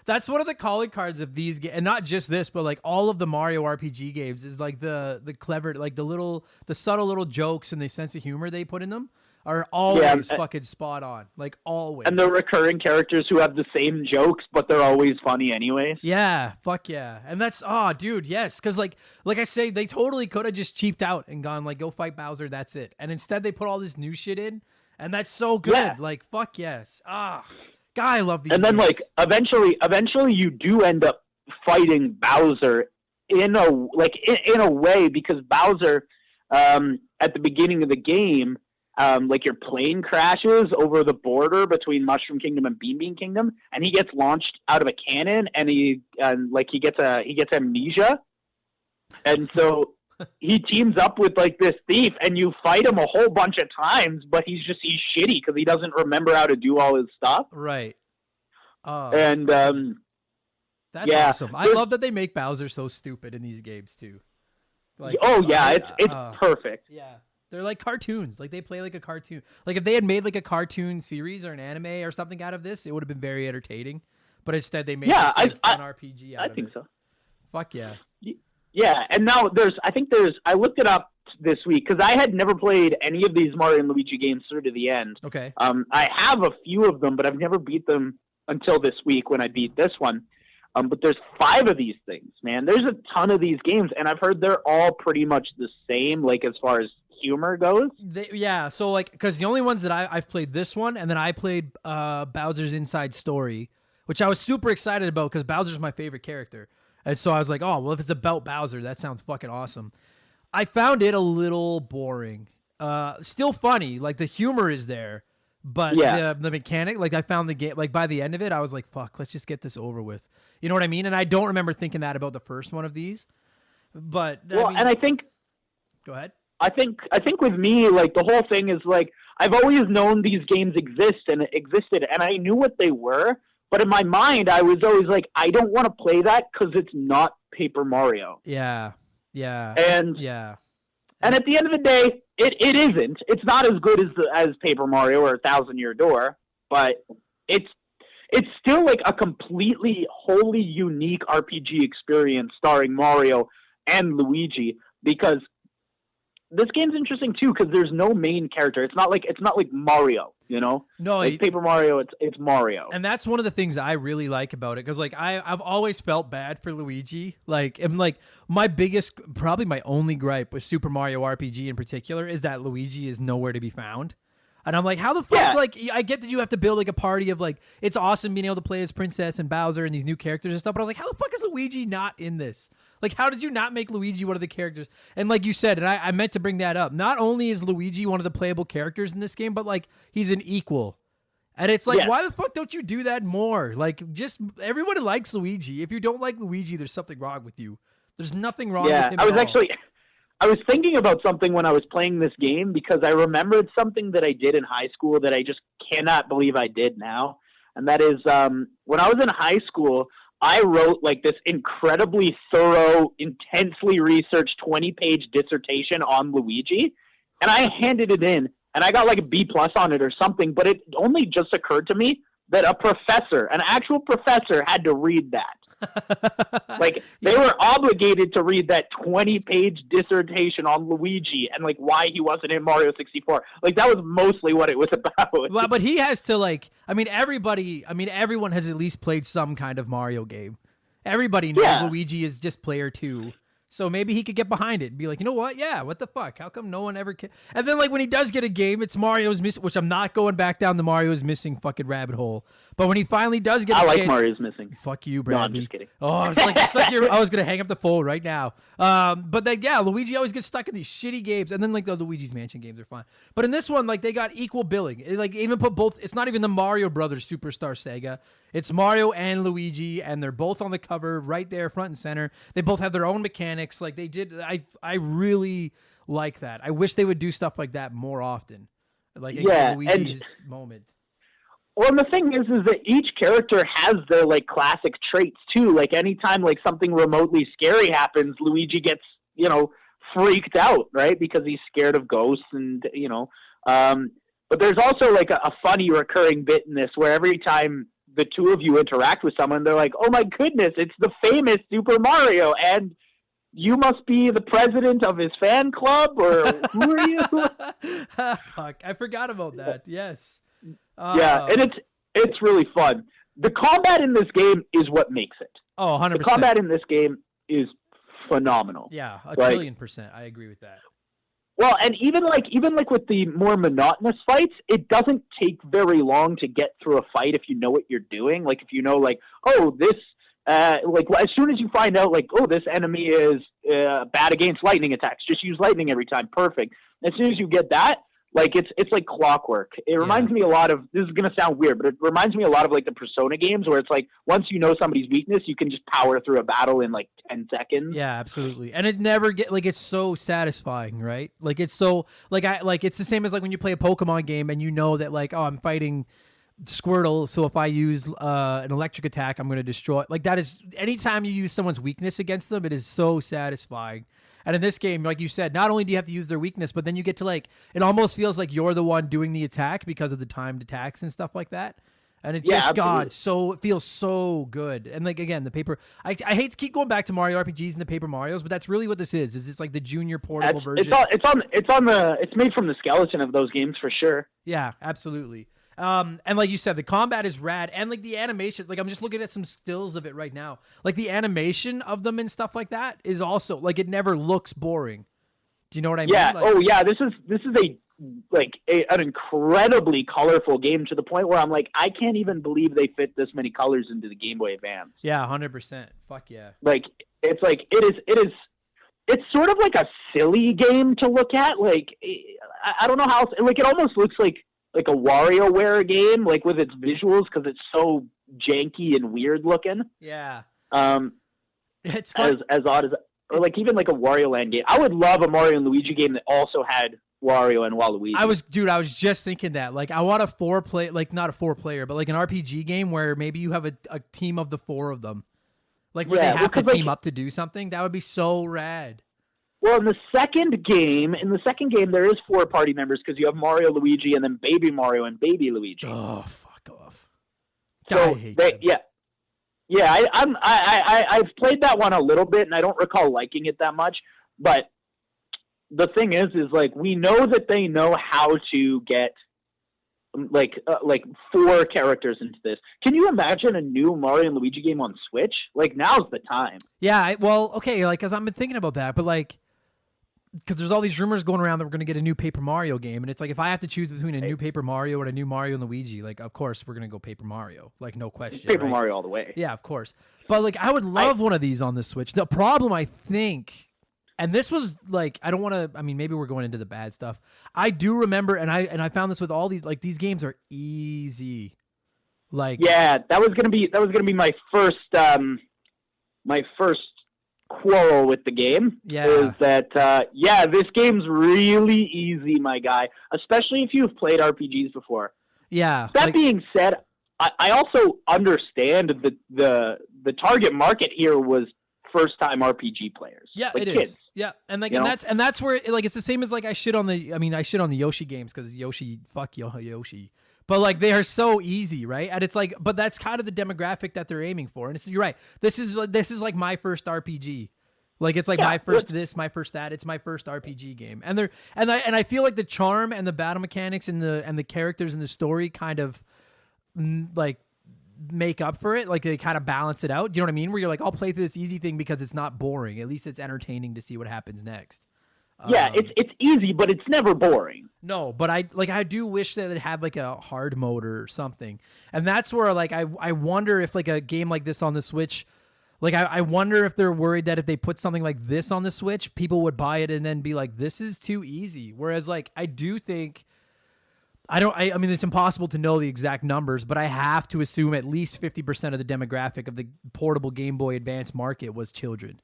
That's one of the calling cards of these games, and not just this, but like all of the Mario RPG games is like the clever, like the subtle little jokes and the sense of humor they put in them are always fucking spot on, like always. And the recurring characters who have the same jokes, but they're always funny anyways. Yeah, fuck yeah. And that's, dude, yes. Because like I say, they totally could have just cheaped out and gone like, go fight Bowser, that's it. And instead they put all this new shit in, and that's so good. Yeah. Like, fuck yes. God, I love these. And then games. like eventually you do end up fighting Bowser in a way, because Bowser at the beginning of the game, like your plane crashes over the border between Mushroom Kingdom and Bean Kingdom, and he gets launched out of a cannon, and he gets amnesia, and so he teams up with like this thief, and you fight him a whole bunch of times, but he's shitty because he doesn't remember how to do all his stuff. Right. And that's awesome. I love that they make Bowser so stupid in these games too. Like, it's perfect. Yeah. They're like cartoons. Like they play like a cartoon. Like if they had made like a cartoon series or an anime or something out of this, it would have been very entertaining. But instead they made this like, fun RPG out of it. I think so. Fuck yeah. Yeah, and now I looked it up this week because I had never played any of these Mario and Luigi games through to the end. Okay. I have a few of them, but I've never beat them until this week when I beat this one. But there's 5 of these things, man. There's a ton of these games, and I've heard they're all pretty much the same, like as far as humor goes. So like, because the only ones that I've played this one, and then I played Bowser's Inside Story, which I was super excited about because Bowser's my favorite character. And so I was like, oh, well, if it's about Bowser, that sounds fucking awesome. I found it a little boring. Still funny. Like, the humor is there. But the mechanic, like, I found the game, like, by the end of it, I was like, fuck, let's just get this over with. You know what I mean? And I don't remember thinking that about the first one of these. But, and I think... Go ahead. I think with me, like, the whole thing is, like, I've always known these games existed, and I knew what they were. But in my mind, I was always like, I don't want to play that because it's not Paper Mario. Yeah. And at the end of the day, it isn't. It's not as good as Paper Mario or Thousand Year Door. but it's still like a completely, wholly unique RPG experience starring Mario and Luigi, because this game's interesting too because there's no main character. It's not like Mario, you know? No, like Paper Mario, it's Mario. And that's one of the things I really like about it, because like I've always felt bad for Luigi. Like, and like my biggest, probably my only gripe with Super Mario RPG in particular is that Luigi is nowhere to be found. And I'm like, how the fuck? Yeah. Like, I get that you have to build like a party of like, it's awesome being able to play as Princess and Bowser and these new characters and stuff. But I was like, how the fuck is Luigi not in this? Like, how did you not make Luigi one of the characters? And like you said, and I meant to bring that up, not only is Luigi one of the playable characters in this game, but like he's an equal. And it's like, why the fuck don't you do that more? Like, just everybody likes Luigi. If you don't like Luigi, there's something wrong with you. There's nothing wrong with him. I was thinking about something when I was playing this game because I remembered something that I did in high school that I just cannot believe I did now. And that is, when I was in high school, I wrote like this incredibly thorough, intensely researched 20-page dissertation on Luigi, and I handed it in, and I got like a B+ on it or something, but it only just occurred to me that an actual professor had to read that. Like, they were obligated to read that 20-page dissertation on Luigi and like why he wasn't in Mario 64. Like, that was mostly what it was about. Well, but he has to like, everyone has at least played some kind of Mario game. Everybody knows Luigi is just player 2. So maybe he could get behind it and be like, you know what? Yeah, what the fuck? How come no one ever can? And then like when he does get a game, it's Mario's Missing, which I'm not going back down the Mario's Missing fucking rabbit hole. But when he finally does get a chance, Mario's Missing. Fuck you, Bradley. No, I'm just kidding. Oh, it's like I was going to hang up the phone right now. But then, yeah, Luigi always gets stuck in these shitty games. And then like the Luigi's Mansion games are fine. But in this one, like they got equal billing. It, like even put both, it's not even the Mario Brothers Superstar Saga. It's Mario and Luigi, and they're both on the cover right there, front and center. They both have their own mechanics. Like they did. I really like that. I wish they would do stuff like that more often. Like Luigi's moment. Well, and the thing is that each character has their like classic traits too. Like anytime like something remotely scary happens, Luigi gets, freaked out, right? Because he's scared of ghosts and, but there's also like a funny recurring bit in this where every time the two of you interact with someone, they're like, oh my goodness, it's the famous Super Mario, and you must be the president of his fan club, or who are you? Fuck, I forgot about that. Yes. Yeah, and it's really fun. The combat in this game is what makes it. Oh, 100%. The combat in this game is phenomenal. Yeah, a trillion percent. I agree with that. Well, and even with the more monotonous fights, it doesn't take very long to get through a fight if you know what you're doing. Like if you know, like, oh, this, as soon as you find out, like, oh, this enemy is bad against lightning attacks, just use lightning every time. Perfect. As soon as you get that, like it's like clockwork. It reminds me a lot of, this is going to sound weird, but it reminds me a lot of like the Persona games where it's like once you know somebody's weakness, you can just power through a battle in like 10 seconds. Yeah, absolutely. And it never it's so satisfying, right? Like it's so it's the same as like when you play a Pokemon game and you know that like, oh, I'm fighting Squirtle, so if I use an electric attack, I'm going to destroy. Like that is, anytime you use someone's weakness against them, it is so satisfying. And in this game, like you said, not only do you have to use their weakness, but then you get to like, it almost feels like you're the one doing the attack because of the timed attacks and stuff like that. And it it feels so good. And like, again, the paper, I hate to keep going back to Mario RPGs and the Paper Marios, but that's really what this is it's like the junior portable version. It's made from the skeleton of those games for sure. Yeah, absolutely. And like you said, the combat is rad, and like the animation, like I'm just looking at some stills of it right now. Like the animation of them and stuff like that is also like, it never looks boring. Do you know what I mean? Yeah. Like, This is an incredibly colorful game to the point where I'm like, I can't even believe they fit this many colors into the Game Boy Advance. Yeah, 100%. Fuck yeah. Like it's it's sort of like a silly game to look at. Like I don't know how else, like it almost looks like a WarioWare game, like with its visuals, because it's so janky and weird looking. Yeah. It's fun. As odd as, or like even like a Wario Land game. I would love a Mario and Luigi game that also had Wario and Waluigi. I was just thinking that. Like, I want a not a 4-player, but like an RPG game where maybe you have a team of the 4 of them. Like where they have to team up to do something. That would be so rad. Well, in the second game, there is 4 party members because you have Mario, Luigi, and then Baby Mario and Baby Luigi. Oh, fuck Fuck off. So I hate them. I've played that one a little bit, and I don't recall liking it that much. But the thing is like we know that they know how to get like 4 characters into this. Can you imagine a new Mario and Luigi game on Switch? Like now's the time. Yeah, okay, like because I've been thinking about that, but like because there's all these rumors going around that we're going to get a new Paper Mario game, and it's like if I have to choose between a new Paper Mario and a new Mario and Luigi, like of course we're going to go Paper Mario, like no question. Paper right? Mario all the way. Yeah, of course. But like I would love one of these on the Switch. The problem I think, and this was like I don't want to. I mean, maybe we're going into the bad stuff. I do remember, and I found this with all these like these games are easy. Like yeah, that was gonna be my first quarrel with the game. Yeah. Is that this game's really easy, my guy, especially if you've played RPGs before. Yeah. That being said, I also understand that the target market here was first time RPG players. Yeah, like it kids. is. Yeah, and like and that's where like it's the same as like I shit on the Yoshi games because Yoshi, fuck Yoshi. But like they are so easy, right? And it's like, but that's kind of the demographic that they're aiming for. And you're right. This is like my first RPG. Like it's like my first this, my first that. It's my first RPG game. And I feel like the charm and the battle mechanics and the characters and the story kind of like make up for it. Like they kind of balance it out. Do you know what I mean? Where you're like, I'll play through this easy thing because it's not boring. At least it's entertaining to see what happens next. Yeah, it's easy, but it's never boring. No, but I do wish that it had like a hard mode or something. And that's where like I wonder if like a game like this on the Switch, like I wonder if they're worried that if they put something like this on the Switch, people would buy it and then be like, this is too easy. Whereas like I do think I mean it's impossible to know the exact numbers, but I have to assume at least 50% of the demographic of the portable Game Boy Advance market was children.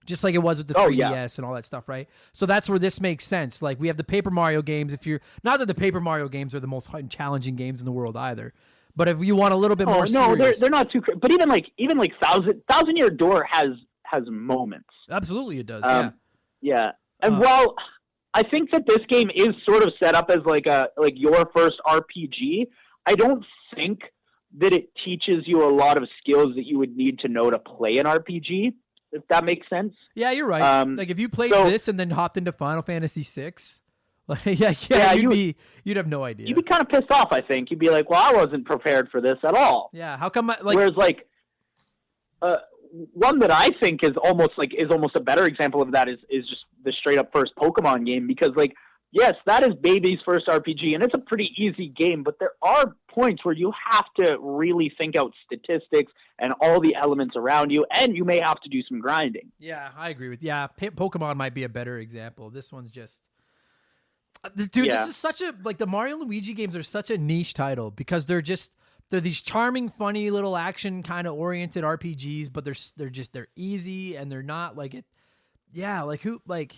Just like it was with the 3DS and all that stuff, right? So that's where this makes sense. Like we have the Paper Mario games. If you're not that the Paper Mario games are the most challenging games in the world either, but if you want a little bit more, serious, they're not too. But even like Thousand Year Door has moments. Absolutely, it does. Yeah, and while I think that this game is sort of set up as like your first RPG, I don't think that it teaches you a lot of skills that you would need to know to play an RPG. If that makes sense. Yeah, you're right. Like if you played this and then hopped into Final Fantasy VI, like you'd have no idea. You'd be kind of pissed off. I think you'd be like, "Well, I wasn't prepared for this at all." Yeah, how come? Whereas like one that I think is almost a better example of that is just the straight up first Pokemon game, because like yes, that is baby's first RPG, and it's a pretty easy game, but there are points where you have to really think out statistics and all the elements around you, and you may have to do some grinding. Yeah, I agree with you. Yeah, Pokemon might be a better example. This one's just... Dude, This is such a... Like, the Mario and Luigi games are such a niche title because they're these charming, funny, little action kind of oriented RPGs, but they're easy, and they're not like it... Yeah, like who... Like...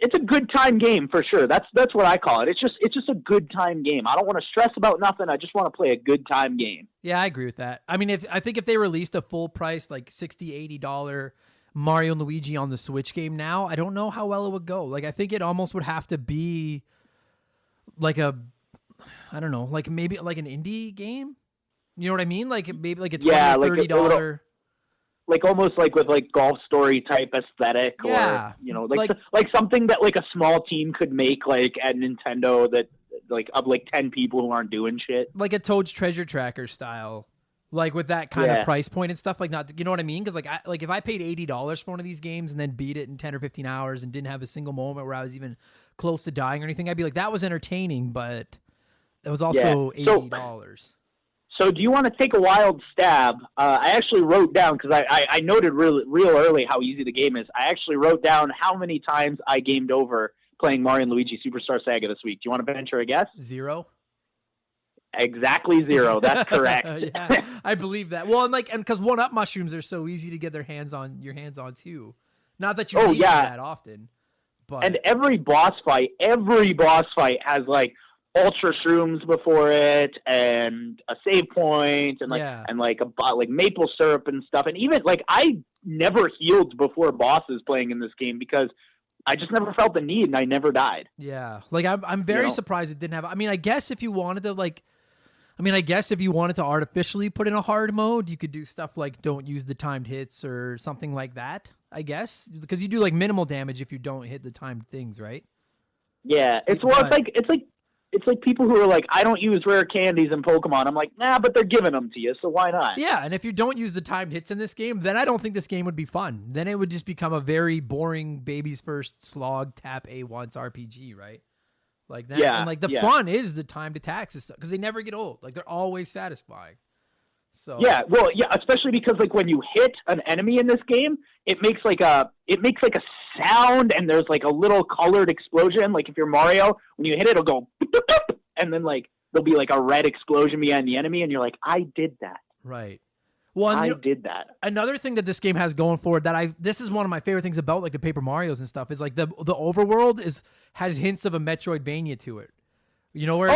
It's a good time game for sure. That's what I call it. It's just a good time game. I don't want to stress about nothing. I just want to play a good time game. Yeah, I agree with that. I mean, I think if they released a full price like $60-$80 Mario and Luigi on the Switch game now, I don't know how well it would go. Like I think it almost would have to be like I don't know, like maybe like an indie game. You know what I mean? Like maybe like a $20 or $30. Like almost like with like Golf Story type aesthetic, or like something that like a small team could make, like at Nintendo, that like of like 10 people who aren't doing shit, like a Toad's Treasure Tracker style, like with that kind of price point and stuff, like not, you know what I mean? Because like if I paid $80 for one of these games and then beat it in 10 or 15 hours and didn't have a single moment where I was even close to dying or anything, I'd be like, that was entertaining, but it was also $80. So do you want to take a wild stab? I actually wrote down, because I noted real early how easy the game is. I actually wrote down how many times I gamed over playing Mario and Luigi Superstar Saga this week. Do you want to venture a guess? 0. Exactly 0. That's correct. Yeah, I believe that. Well, and because 1-up mushrooms are so easy to get your hands on too. Not that you need that often. But... And every boss fight has like ultra shrooms before it, and a save point, and like maple syrup and stuff. And even like I never healed before bosses playing in this game because I just never felt the need, and I never died. Yeah, like I'm very surprised it didn't have. I mean, I guess if you wanted to I mean, I guess if you wanted to artificially put in a hard mode, you could do stuff like don't use the timed hits or something like that, I guess. Because you do like minimal damage if you don't hit the timed things, right? Yeah, it's like people who are like, I don't use rare candies in Pokemon. I'm like, nah, but they're giving them to you, so why not? Yeah, and if you don't use the timed hits in this game, then I don't think this game would be fun. Then it would just become a very boring baby's first slog tap A once RPG, right? Like that. Yeah, and like the fun is the timed attacks and stuff because they never get old. Like they're always satisfying. So yeah, well, yeah, especially because like when you hit an enemy in this game, it makes like a sound, and there's like a little colored explosion. Like if you're Mario, when you hit it, it'll go, and then like there'll be like a red explosion behind the enemy, and you're like, I did that. Right. Well, I did that. Another thing that this game has going for it this is one of my favorite things about like the Paper Marios and stuff is like the overworld has hints of a Metroidvania to it. You know, where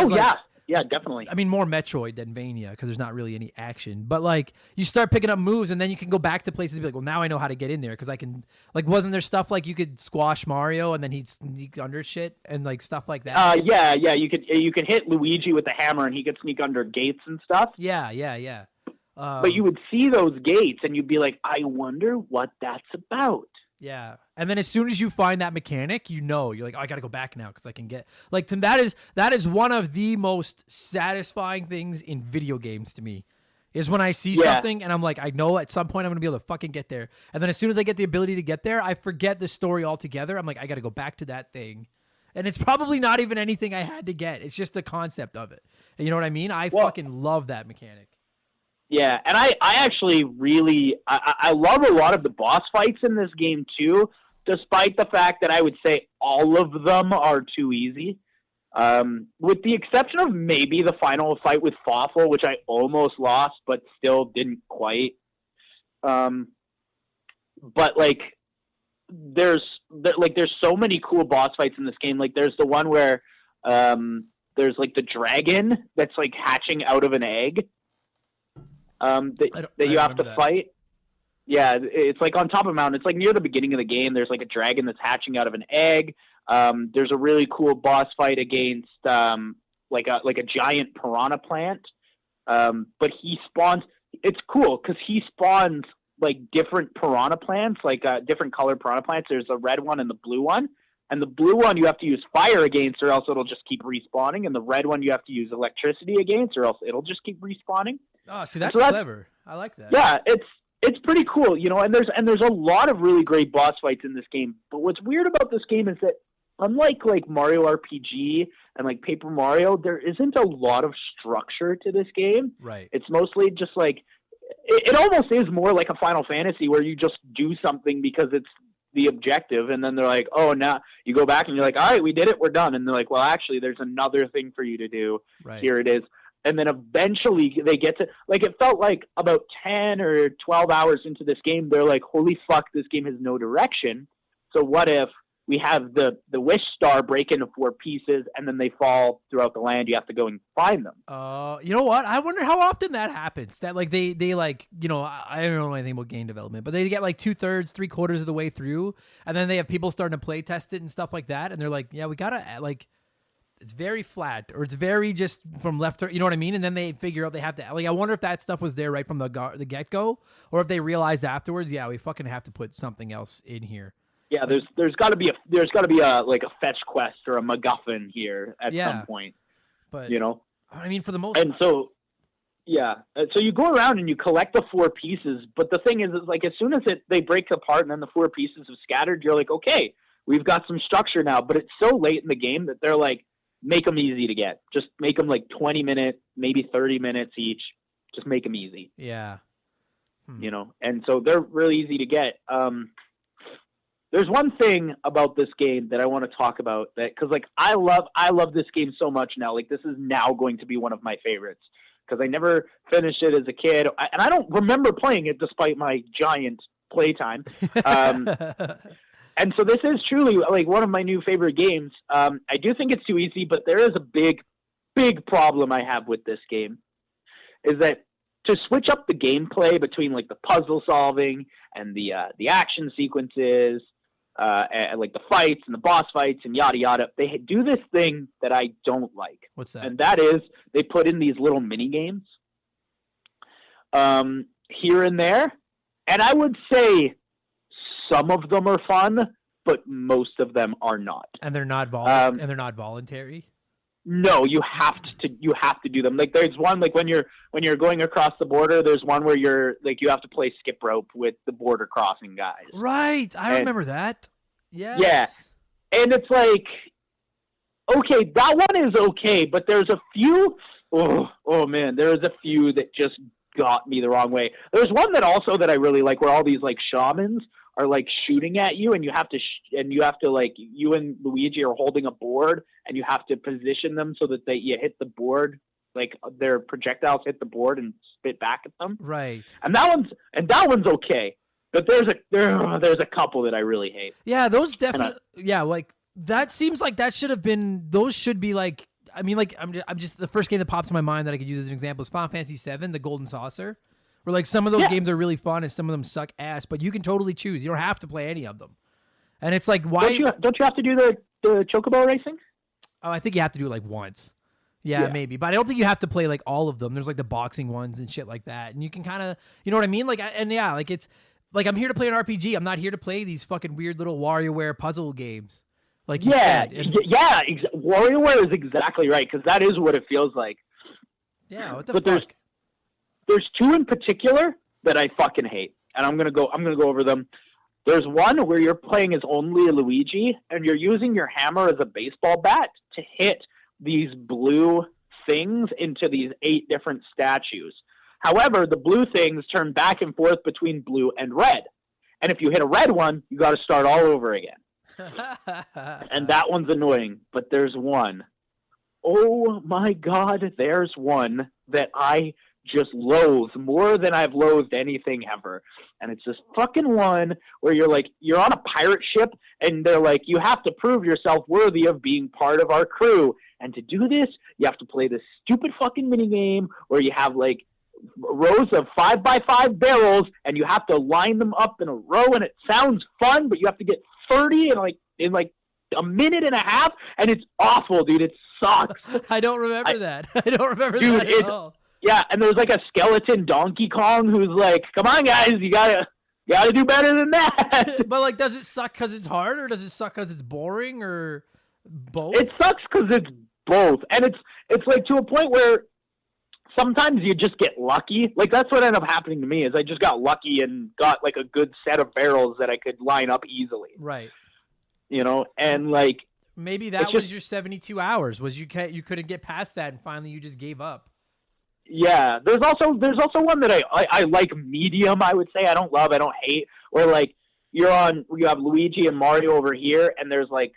yeah, definitely. I mean, more Metroid than Vania because there's not really any action. But like, you start picking up moves, and then you can go back to places and be like, well, now I know how to get in there because I can. Like, wasn't there stuff like you could squash Mario and then he'd sneak under shit and like stuff like that? Yeah. You could hit Luigi with the hammer and he could sneak under gates and stuff. Yeah. But you would see those gates and you'd be like, I wonder what that's about. Yeah. And then as soon as you find that mechanic, you're like, oh, I got to go back now because I can get like that is one of the most satisfying things in video games to me is when I see something and I'm like, I know at some point I'm going to be able to fucking get there. And then as soon as I get the ability to get there, I forget the story altogether. I'm like, I got to go back to that thing. And it's probably not even anything I had to get. It's just the concept of it. And you know what I mean? I fucking love that mechanic. Yeah, and I actually really I love a lot of the boss fights in this game too, despite the fact that I would say all of them are too easy. With the exception of maybe the final fight with Fawful, which I almost lost but still didn't quite. But like there's so many cool boss fights in this game. Like there's the one where there's like the dragon that's like hatching out of an egg. That you have to fight. Yeah, it's like on top of a mountain. It's like near the beginning of the game. There's like a dragon that's hatching out of an egg. There's a really cool boss fight against like a giant piranha plant. But he spawns. It's cool because he spawns like different piranha plants, like different colored piranha plants. There's a red one and the blue one. And the blue one you have to use fire against, or else it'll just keep respawning. And the red one you have to use electricity against, or else it'll just keep respawning. Oh, see, that's clever. I like that. Yeah, it's pretty cool, you know. And there's a lot of really great boss fights in this game. But what's weird about this game is that unlike like Mario RPG and like Paper Mario, there isn't a lot of structure to this game. Right. It's mostly just like it almost is more like a Final Fantasy where you just do something because it's the objective, and then they're like, oh, now you go back and you're like, all right, we did it, we're done. And they're like, well, actually there's another thing for you to do. Right. Here it is. And then eventually they get to, like, it felt like about 10 or 12 hours into this game, they're like, holy fuck, this game has no direction. So what if we have the wish star break into 4 pieces and then they fall throughout the land? You have to go and find them. You know what? I wonder how often that happens. That like they like, you know, I don't know anything about game development, but they get like 2/3, 3/4 of the way through, and then they have people starting to play test it and stuff like that, and they're like, yeah, we gotta like. It's very flat, or it's very just from left to, you know what I mean? And then they figure out they have to, like, I wonder if that stuff was there right from the get-go, or if they realized afterwards, yeah, we fucking have to put something else in here. Yeah, there's got to be a like a fetch quest or a MacGuffin here at some point. But you know, I mean, for the most and part. so you go around and you collect the 4 pieces, but the thing is like as soon as they break apart and then the 4 pieces have scattered, you're like, okay, we've got some structure now. But it's so late in the game that they're like, make them easy to get. Just make them like 20 minutes, maybe 30 minutes each. Just make them easy. Yeah. You know, and so they're really easy to get. There's one thing about this game that I want to talk about that, because like I love this game so much now. Like this is now going to be one of my favorites because I never finished it as a kid, and I don't remember playing it despite my giant playtime. And so this is truly like one of my new favorite games. I do think it's too easy, but there is a big problem I have with this game is that to switch up the gameplay between like the puzzle solving and the action sequences, and like the fights and the boss fights and yada yada. They do this thing that I don't like. What's that? And that is they put in these little mini games here and there, and I would say some of them are fun, but most of them are not. And they're not voluntary. No, you have to do them. Like there's one like when you're going across the border, there's one where you're like you have to play skip rope with the border crossing guys. Right. I remember that. Yes. Yeah. And it's like okay, that one is okay, but there's a few oh man, there's a few that just got me the wrong way. There's one that I really like where all these like shamans are like shooting at you, and you have to like you and Luigi are holding a board, and you have to position them so that you hit the board, like their projectiles hit the board and spit back at them. Right. And that one's okay, but there's a couple that I really hate. Yeah, those definitely. Yeah, like that seems like that should have been. Those should be like. I mean, like I'm just the first game that pops in my mind that I could use as an example is Final Fantasy VII, the Golden Saucer. Where like some of those games are really fun and some of them suck ass, but you can totally choose. You don't have to play any of them. And it's like, why don't you have to do the chocobo racing? Oh, I think you have to do it like once. Yeah, maybe. But I don't think you have to play like all of them. There's like the boxing ones and shit like that. And you can kind of, you know what I mean? Like, like it's like I'm here to play an RPG. I'm not here to play these fucking weird little WarioWare puzzle games. Like you said. WarioWare is exactly right because that is what it feels like. Yeah, what the fuck? There's two in particular that I fucking hate, and I'm gonna go over them. There's one where you're playing as only Luigi, and you're using your hammer as a baseball bat to hit these blue things into these 8 different statues. However, the blue things turn back and forth between blue and red, and if you hit a red one, you got to start all over again. And that one's annoying. But there's one. Oh my God, there's one that I just loathe more than I've loathed anything ever. And it's this fucking one where you're on a pirate ship and they're like, you have to prove yourself worthy of being part of our crew. And to do this, you have to play this stupid fucking minigame where you have like rows of 5x5 barrels and you have to line them up in a row, and it sounds fun, but you have to get 30 in like a minute and a half, and it's awful, dude. It sucks. I don't remember that. I don't remember that at all. Yeah, and there's like a skeleton Donkey Kong who's like, "Come on, guys, you gotta do better than that." But like, does it suck because it's hard, or does it suck because it's boring, or both? It sucks because it's both, and it's like to a point where sometimes you just get lucky. Like that's what ended up happening to me is I just got lucky and got like a good set of barrels that I could line up easily. Right. You know, and like maybe that was your 72 hours. Was you couldn't get past that, and finally you just gave up. Yeah, there's also one that I like medium. I would say I don't hate. Where like you have Luigi and Mario over here, and there's like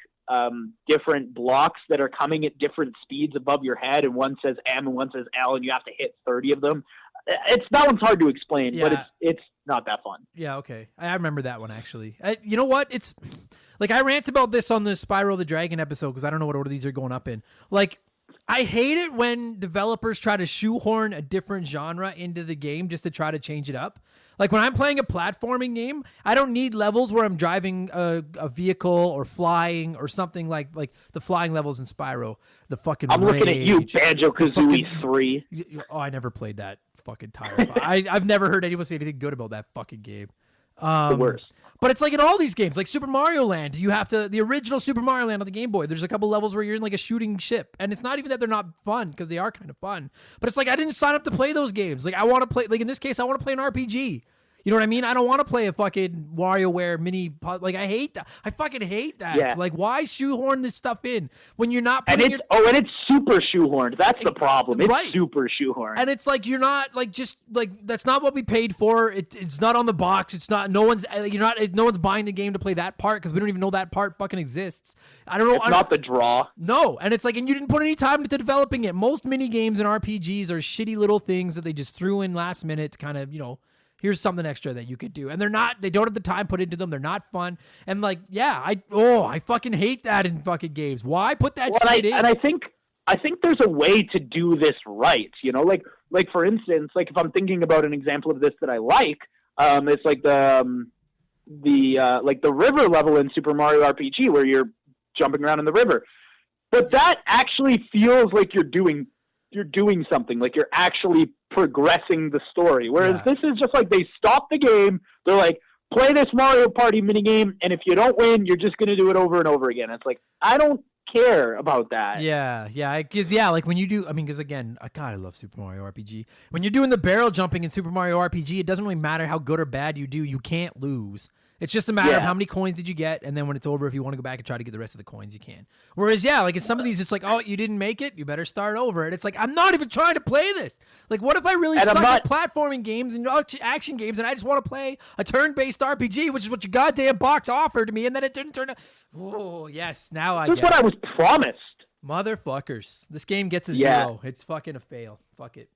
different blocks that are coming at different speeds above your head, and one says M and one says L, and you have to hit 30 of them. That one's hard to explain, but it's not that fun. Yeah, okay, I remember that one actually. You know what? It's like I rant about this on the Spyro the Dragon episode because I don't know what order these are going up in. Like, I hate it when developers try to shoehorn a different genre into the game just to try to change it up. Like when I'm playing a platforming game, I don't need levels where I'm driving a vehicle or flying or something like the flying levels in Spyro. The fucking I'm looking at you, Banjo-Kazooie 3. Oh, I never played that fucking tire. I've never heard anyone say anything good about that fucking game. The worst. But it's like in all these games, like Super Mario Land, the original Super Mario Land on the Game Boy, there's a couple levels where you're in like a shooting ship. And it's not even that they're not fun, because they are kind of fun. But it's like, I didn't sign up to play those games. Like I want to play, like in this case, I want to play an RPG. You know what I mean? I don't want to play a fucking WarioWare mini. Like I hate that. I fucking hate that. Yeah. Like why shoehorn this stuff in when you're not putting and it's super shoehorned. That's the problem. It's right. Super shoehorned. And it's like you're not like just like that's not what we paid for. It's not on the box. It's not. No one's buying the game to play that part because we don't even know that part fucking exists. I don't know. It's not the draw. No, and it's like, and you didn't put any time into developing it. Most mini games and RPGs are shitty little things that they just threw in last minute to kind of here's something extra that you could do. And they don't have the time put into them. They're not fun. And like, yeah, I fucking hate that in fucking games. Why put that shit in? And I think there's a way to do this right. Like for instance, like if I'm thinking about an example of this that I like, it's like the the river level in Super Mario RPG where you're jumping around in the river. But that actually feels like you're doing something, like you're actually progressing the story. Whereas this is just like they stop the game, they're like, play this Mario Party minigame, and if you don't win, you're just going to do it over and over again. It's like, I don't care about that. Because like when you do, because again, God, I love Super Mario RPG. When you're doing the barrel jumping in Super Mario RPG, it doesn't really matter how good or bad you do. You can't lose. It's just a matter of how many coins did you get, and then when it's over, if you want to go back and try to get the rest of the coins, you can. Whereas, like in some of these, it's like, oh, you didn't make it, you better start over. And it's like, I'm not even trying to play this. Like, what if I really suck at platforming games and action games, and I just want to play a turn-based RPG, which is what your goddamn box offered to me, and then it didn't turn out. Oh, yes, now I get it. That's what I was promised. Motherfuckers. This game gets a 0. It's fucking a fail. Fuck it.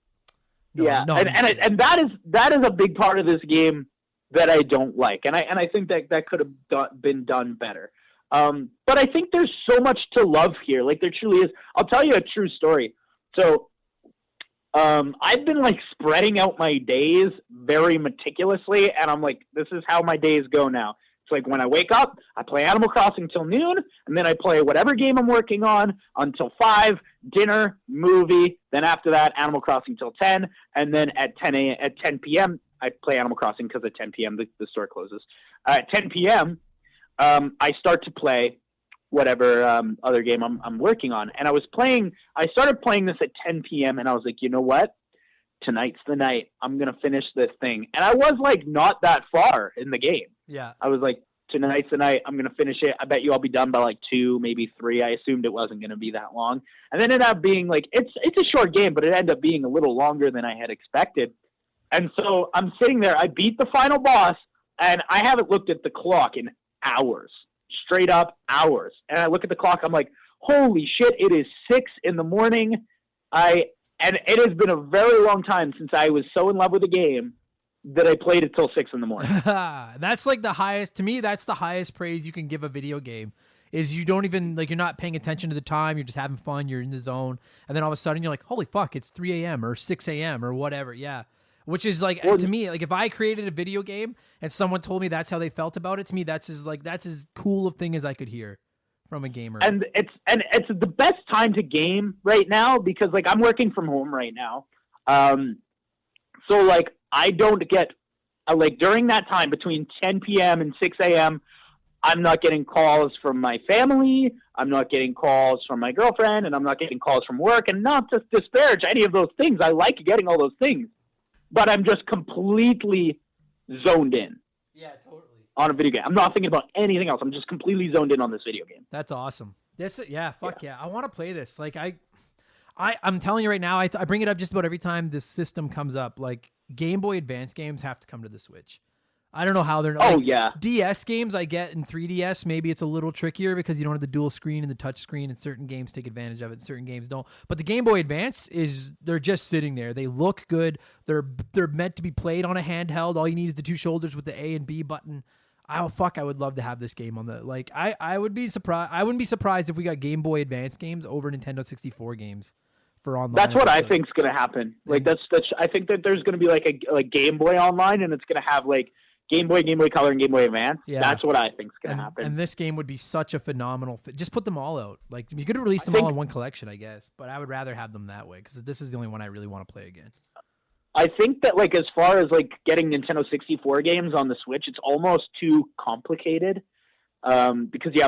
No, and that is a big part of this game that I don't like, and I think that could have been done better. But I think there's so much to love here. Like there truly is. I'll tell you a true story. So, I've been like spreading out my days very meticulously, and I'm like, this is how my days go now. It's like when I wake up, I play Animal Crossing till noon, and then I play whatever game I'm working on until 5, dinner, movie. Then after that, Animal Crossing till 10, and then at 10 p.m. I play Animal Crossing because at 10 p.m. the store closes. At 10 p.m., I start to play whatever other game I'm working on. And I started playing this at 10 p.m. and I was like, you know what? Tonight's the night. I'm going to finish this thing. And I was like not that far in the game. Yeah. I was like, tonight's the night. I'm going to finish it. I bet you I'll be done by like 2, maybe 3. I assumed it wasn't going to be that long. And then it ended up being like, it's a short game, but it ended up being a little longer than I had expected. And so I'm sitting there. I beat the final boss, and I haven't looked at the clock in hours, straight up hours. And I look at the clock. I'm like, holy shit, it is 6 in the morning. And it has been a very long time since I was so in love with a game that I played it till 6 in the morning. That's like the highest, to me, that's the highest praise you can give a video game. Is you don't even, like, you're not paying attention to the time, you're just having fun, you're in the zone, and then all of a sudden you're like, holy fuck, it's 3 a.m. or 6 a.m. or whatever, yeah. Which is like, to me, like if I created a video game and someone told me that's how they felt about it, to me that's as cool a thing as I could hear from a gamer. And it's the best time to game right now because like I'm working from home right now. So like I don't get like during that time between 10 p.m. and 6 a.m. I'm not getting calls from my family. I'm not getting calls from my girlfriend, and I'm not getting calls from work. And not to disparage any of those things. I like getting all those things. But I'm just completely zoned in. Yeah, totally. On a video game. I'm not thinking about anything else. I'm just completely zoned in on this video game. That's awesome. Fuck yeah. I want to play this. Like I'm telling you right now, I bring it up just about every time this system comes up. Like Game Boy Advance games have to come to the Switch. I don't know how they're not. Oh, yeah. DS games I get in 3DS, maybe it's a little trickier because you don't have the dual screen and the touch screen, and certain games take advantage of it and certain games don't. But the Game Boy Advance they're just sitting there. They look good. They're meant to be played on a handheld. All you need is the 2 shoulders with the A and B button. I would love to have this game on the, like, I would be surprised. I wouldn't be surprised if we got Game Boy Advance games over Nintendo 64 games for online. That's what I think's going to happen. Like that's I think that there's going to be like a Game Boy Online, and it's going to have like Game Boy Color, and Game Boy Advance. Yeah. That's what I think's going to happen. And this game would be such a phenomenal fit. Just put them all out. Like, you could release them all in one collection, I guess. But I would rather have them that way, because this is the only one I really want to play again. I think that, like, as far as, like, getting Nintendo 64 games on the Switch, it's almost too complicated. Because you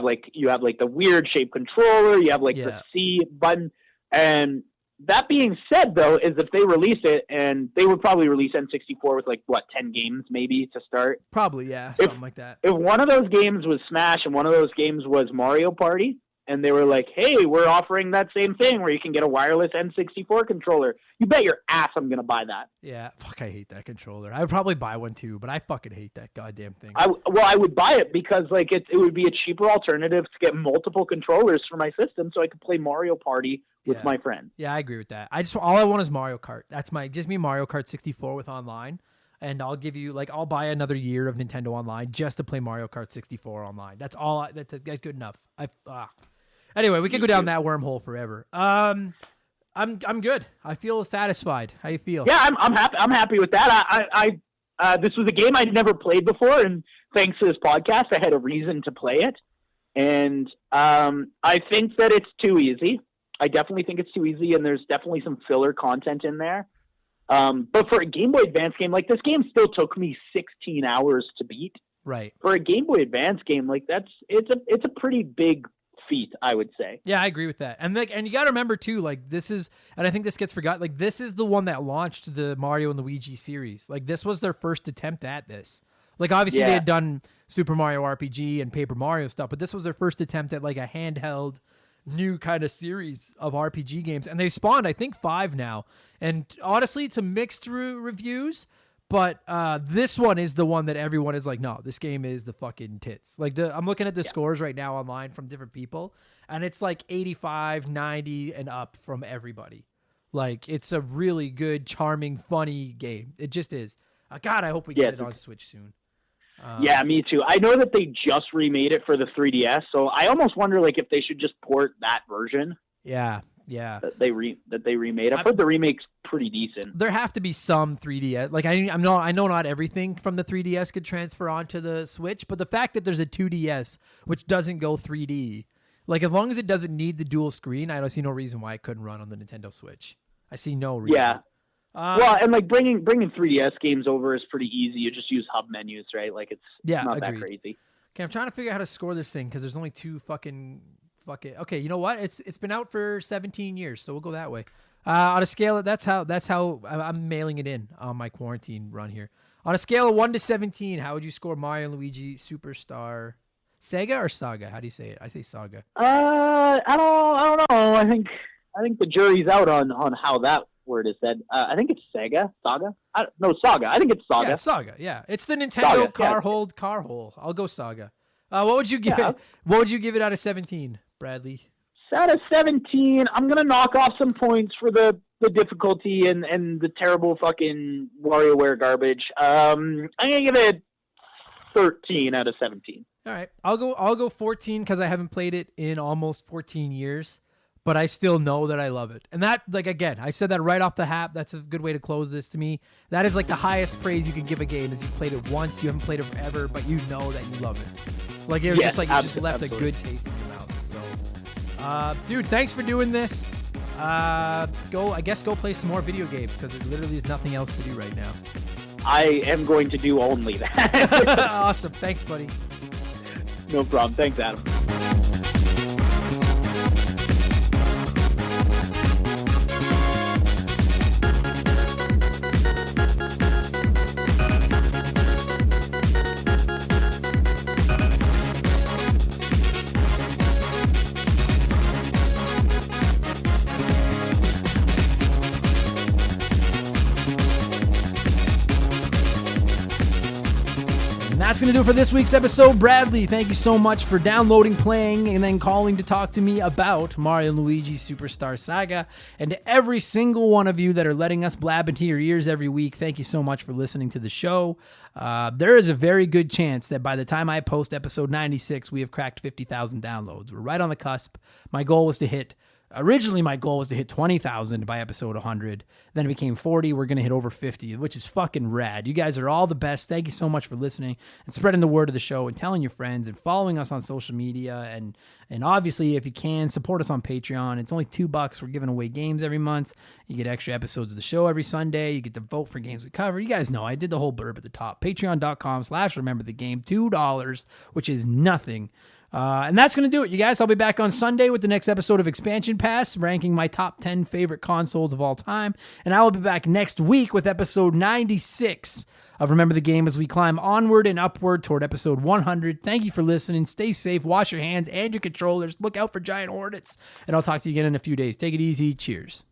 have the weird shaped controller, you have, like, the C button, and that being said, though, is if they release it, and they would probably release N64 with, like, 10 games maybe to start? Probably, yeah, something like that. If one of those games was Smash and one of those games was Mario Party, and they were like, hey, we're offering that same thing where you can get a wireless N64 controller, you bet your ass I'm going to buy that. Yeah, fuck, I hate that controller. I would probably buy one, too, but I fucking hate that goddamn thing. I would buy it because, like, it would be a cheaper alternative to get multiple controllers for my system so I could play Mario Party with my friends. Yeah, I agree with that. All I want is Mario Kart. Gives me Mario Kart 64 with online, and I'll give you, like, I'll buy another year of Nintendo Online just to play Mario Kart 64 online. That's all. That's good enough. Anyway, we could go down that wormhole forever. I'm good. I feel satisfied. How you feel? Yeah, I'm happy. I'm happy with that. this was a game I'd never played before, and thanks to this podcast, I had a reason to play it. And I think that it's too easy. I definitely think it's too easy, and there's definitely some filler content in there. But for a Game Boy Advance game, like, this game still took me 16 hours to beat. Right. For a Game Boy Advance game, like, it's a pretty big feat, I would say. Yeah, I agree with that. And you got to remember too, like, this is, and I think this gets forgotten, like, this is the one that launched the Mario and Luigi series. Like, this was their first attempt at this. Like, obviously they had done Super Mario RPG and Paper Mario stuff, but this was their first attempt at, like, a handheld new kind of series of RPG games. And they've spawned, I think, 5 now. And honestly, it's a mixed reviews, but this one is the one that everyone is like, no, this game is the fucking tits. Like, I'm looking at the scores right now online from different people, and it's like 85, 90, and up from everybody. Like, it's a really good, charming, funny game. It just is. God, I hope we get it on Switch soon. Yeah, me too. I know that they just remade it for the 3DS, so I almost wonder, like, if they should just port that version. Yeah. That they remade. I've heard the remake's pretty decent. There have to be some 3DS. Like, I know not everything from the 3DS could transfer onto the Switch, but the fact that there's a 2DS which doesn't go 3D, like, as long as it doesn't need the dual screen, I don't see no reason why it couldn't run on the Nintendo Switch. I see no reason. Yeah. Well, and like bringing 3DS games over is pretty easy. You just use hub menus, right? Like, it's not that crazy. Okay, I'm trying to figure out how to score this thing because there's only 2 fucking. Okay, you know what? It's been out for 17 years, so we'll go that way. On a scale, that's how I'm mailing it in on my quarantine run here. On a scale of 1 to 17, how would you score Mario and Luigi Superstar Saga or Saga? How do you say it? I say Saga. I don't know. I think the jury's out on how that word is said. I think it's Saga. Saga. Saga. I think it's Saga. Yeah, Saga. Yeah, it's the Nintendo car hole. I'll go Saga. What would you give it? What would you give it out of 17, Bradley? Out of 17, I'm gonna knock off some points for the difficulty and the terrible fucking WarioWare garbage. I'm gonna give it 13 out of 17. All right, I'll go 14 because I haven't played it in almost 14 years, but I still know that I love it. And that, like, again, I said that right off the hap. That's a good way to close this to me. That is like the highest praise you can give a game is you've played it once, you haven't played it forever, but you know that you love it. Like, it was just like, you just left a good taste in your mouth. So, dude, thanks for doing this. Go play some more video games because there literally is nothing else to do right now. I am going to do only that. Awesome. Thanks, buddy. No problem. Thanks, Adam. That's going to do it for this week's episode. Bradley, thank you so much for downloading, playing, and then calling to talk to me about Mario and Luigi Superstar Saga. And to every single one of you that are letting us blab into your ears every week, thank you so much for listening to the show. There is a very good chance that by the time I post episode 96, we have cracked 50,000 downloads. We're right on the cusp. Originally, my goal was to hit 20,000 by episode 100. Then it became 40. We're going to hit over 50, which is fucking rad. You guys are all the best. Thank you so much for listening and spreading the word of the show and telling your friends and following us on social media. And obviously, if you can, support us on Patreon. It's only $2. We're giving away games every month. You get extra episodes of the show every Sunday. You get to vote for games we cover. You guys know I did the whole blurb at the top. Patreon.com/rememberthegame. $2, which is nothing. And that's going to do it, you guys. I'll be back on Sunday with the next episode of Expansion Pass, ranking my top 10 favorite consoles of all time. And I will be back next week with episode 96 of Remember the Game as we climb onward and upward toward episode 100. Thank you for listening. Stay safe. Wash your hands and your controllers. Look out for giant hornets. And I'll talk to you again in a few days. Take it easy. Cheers.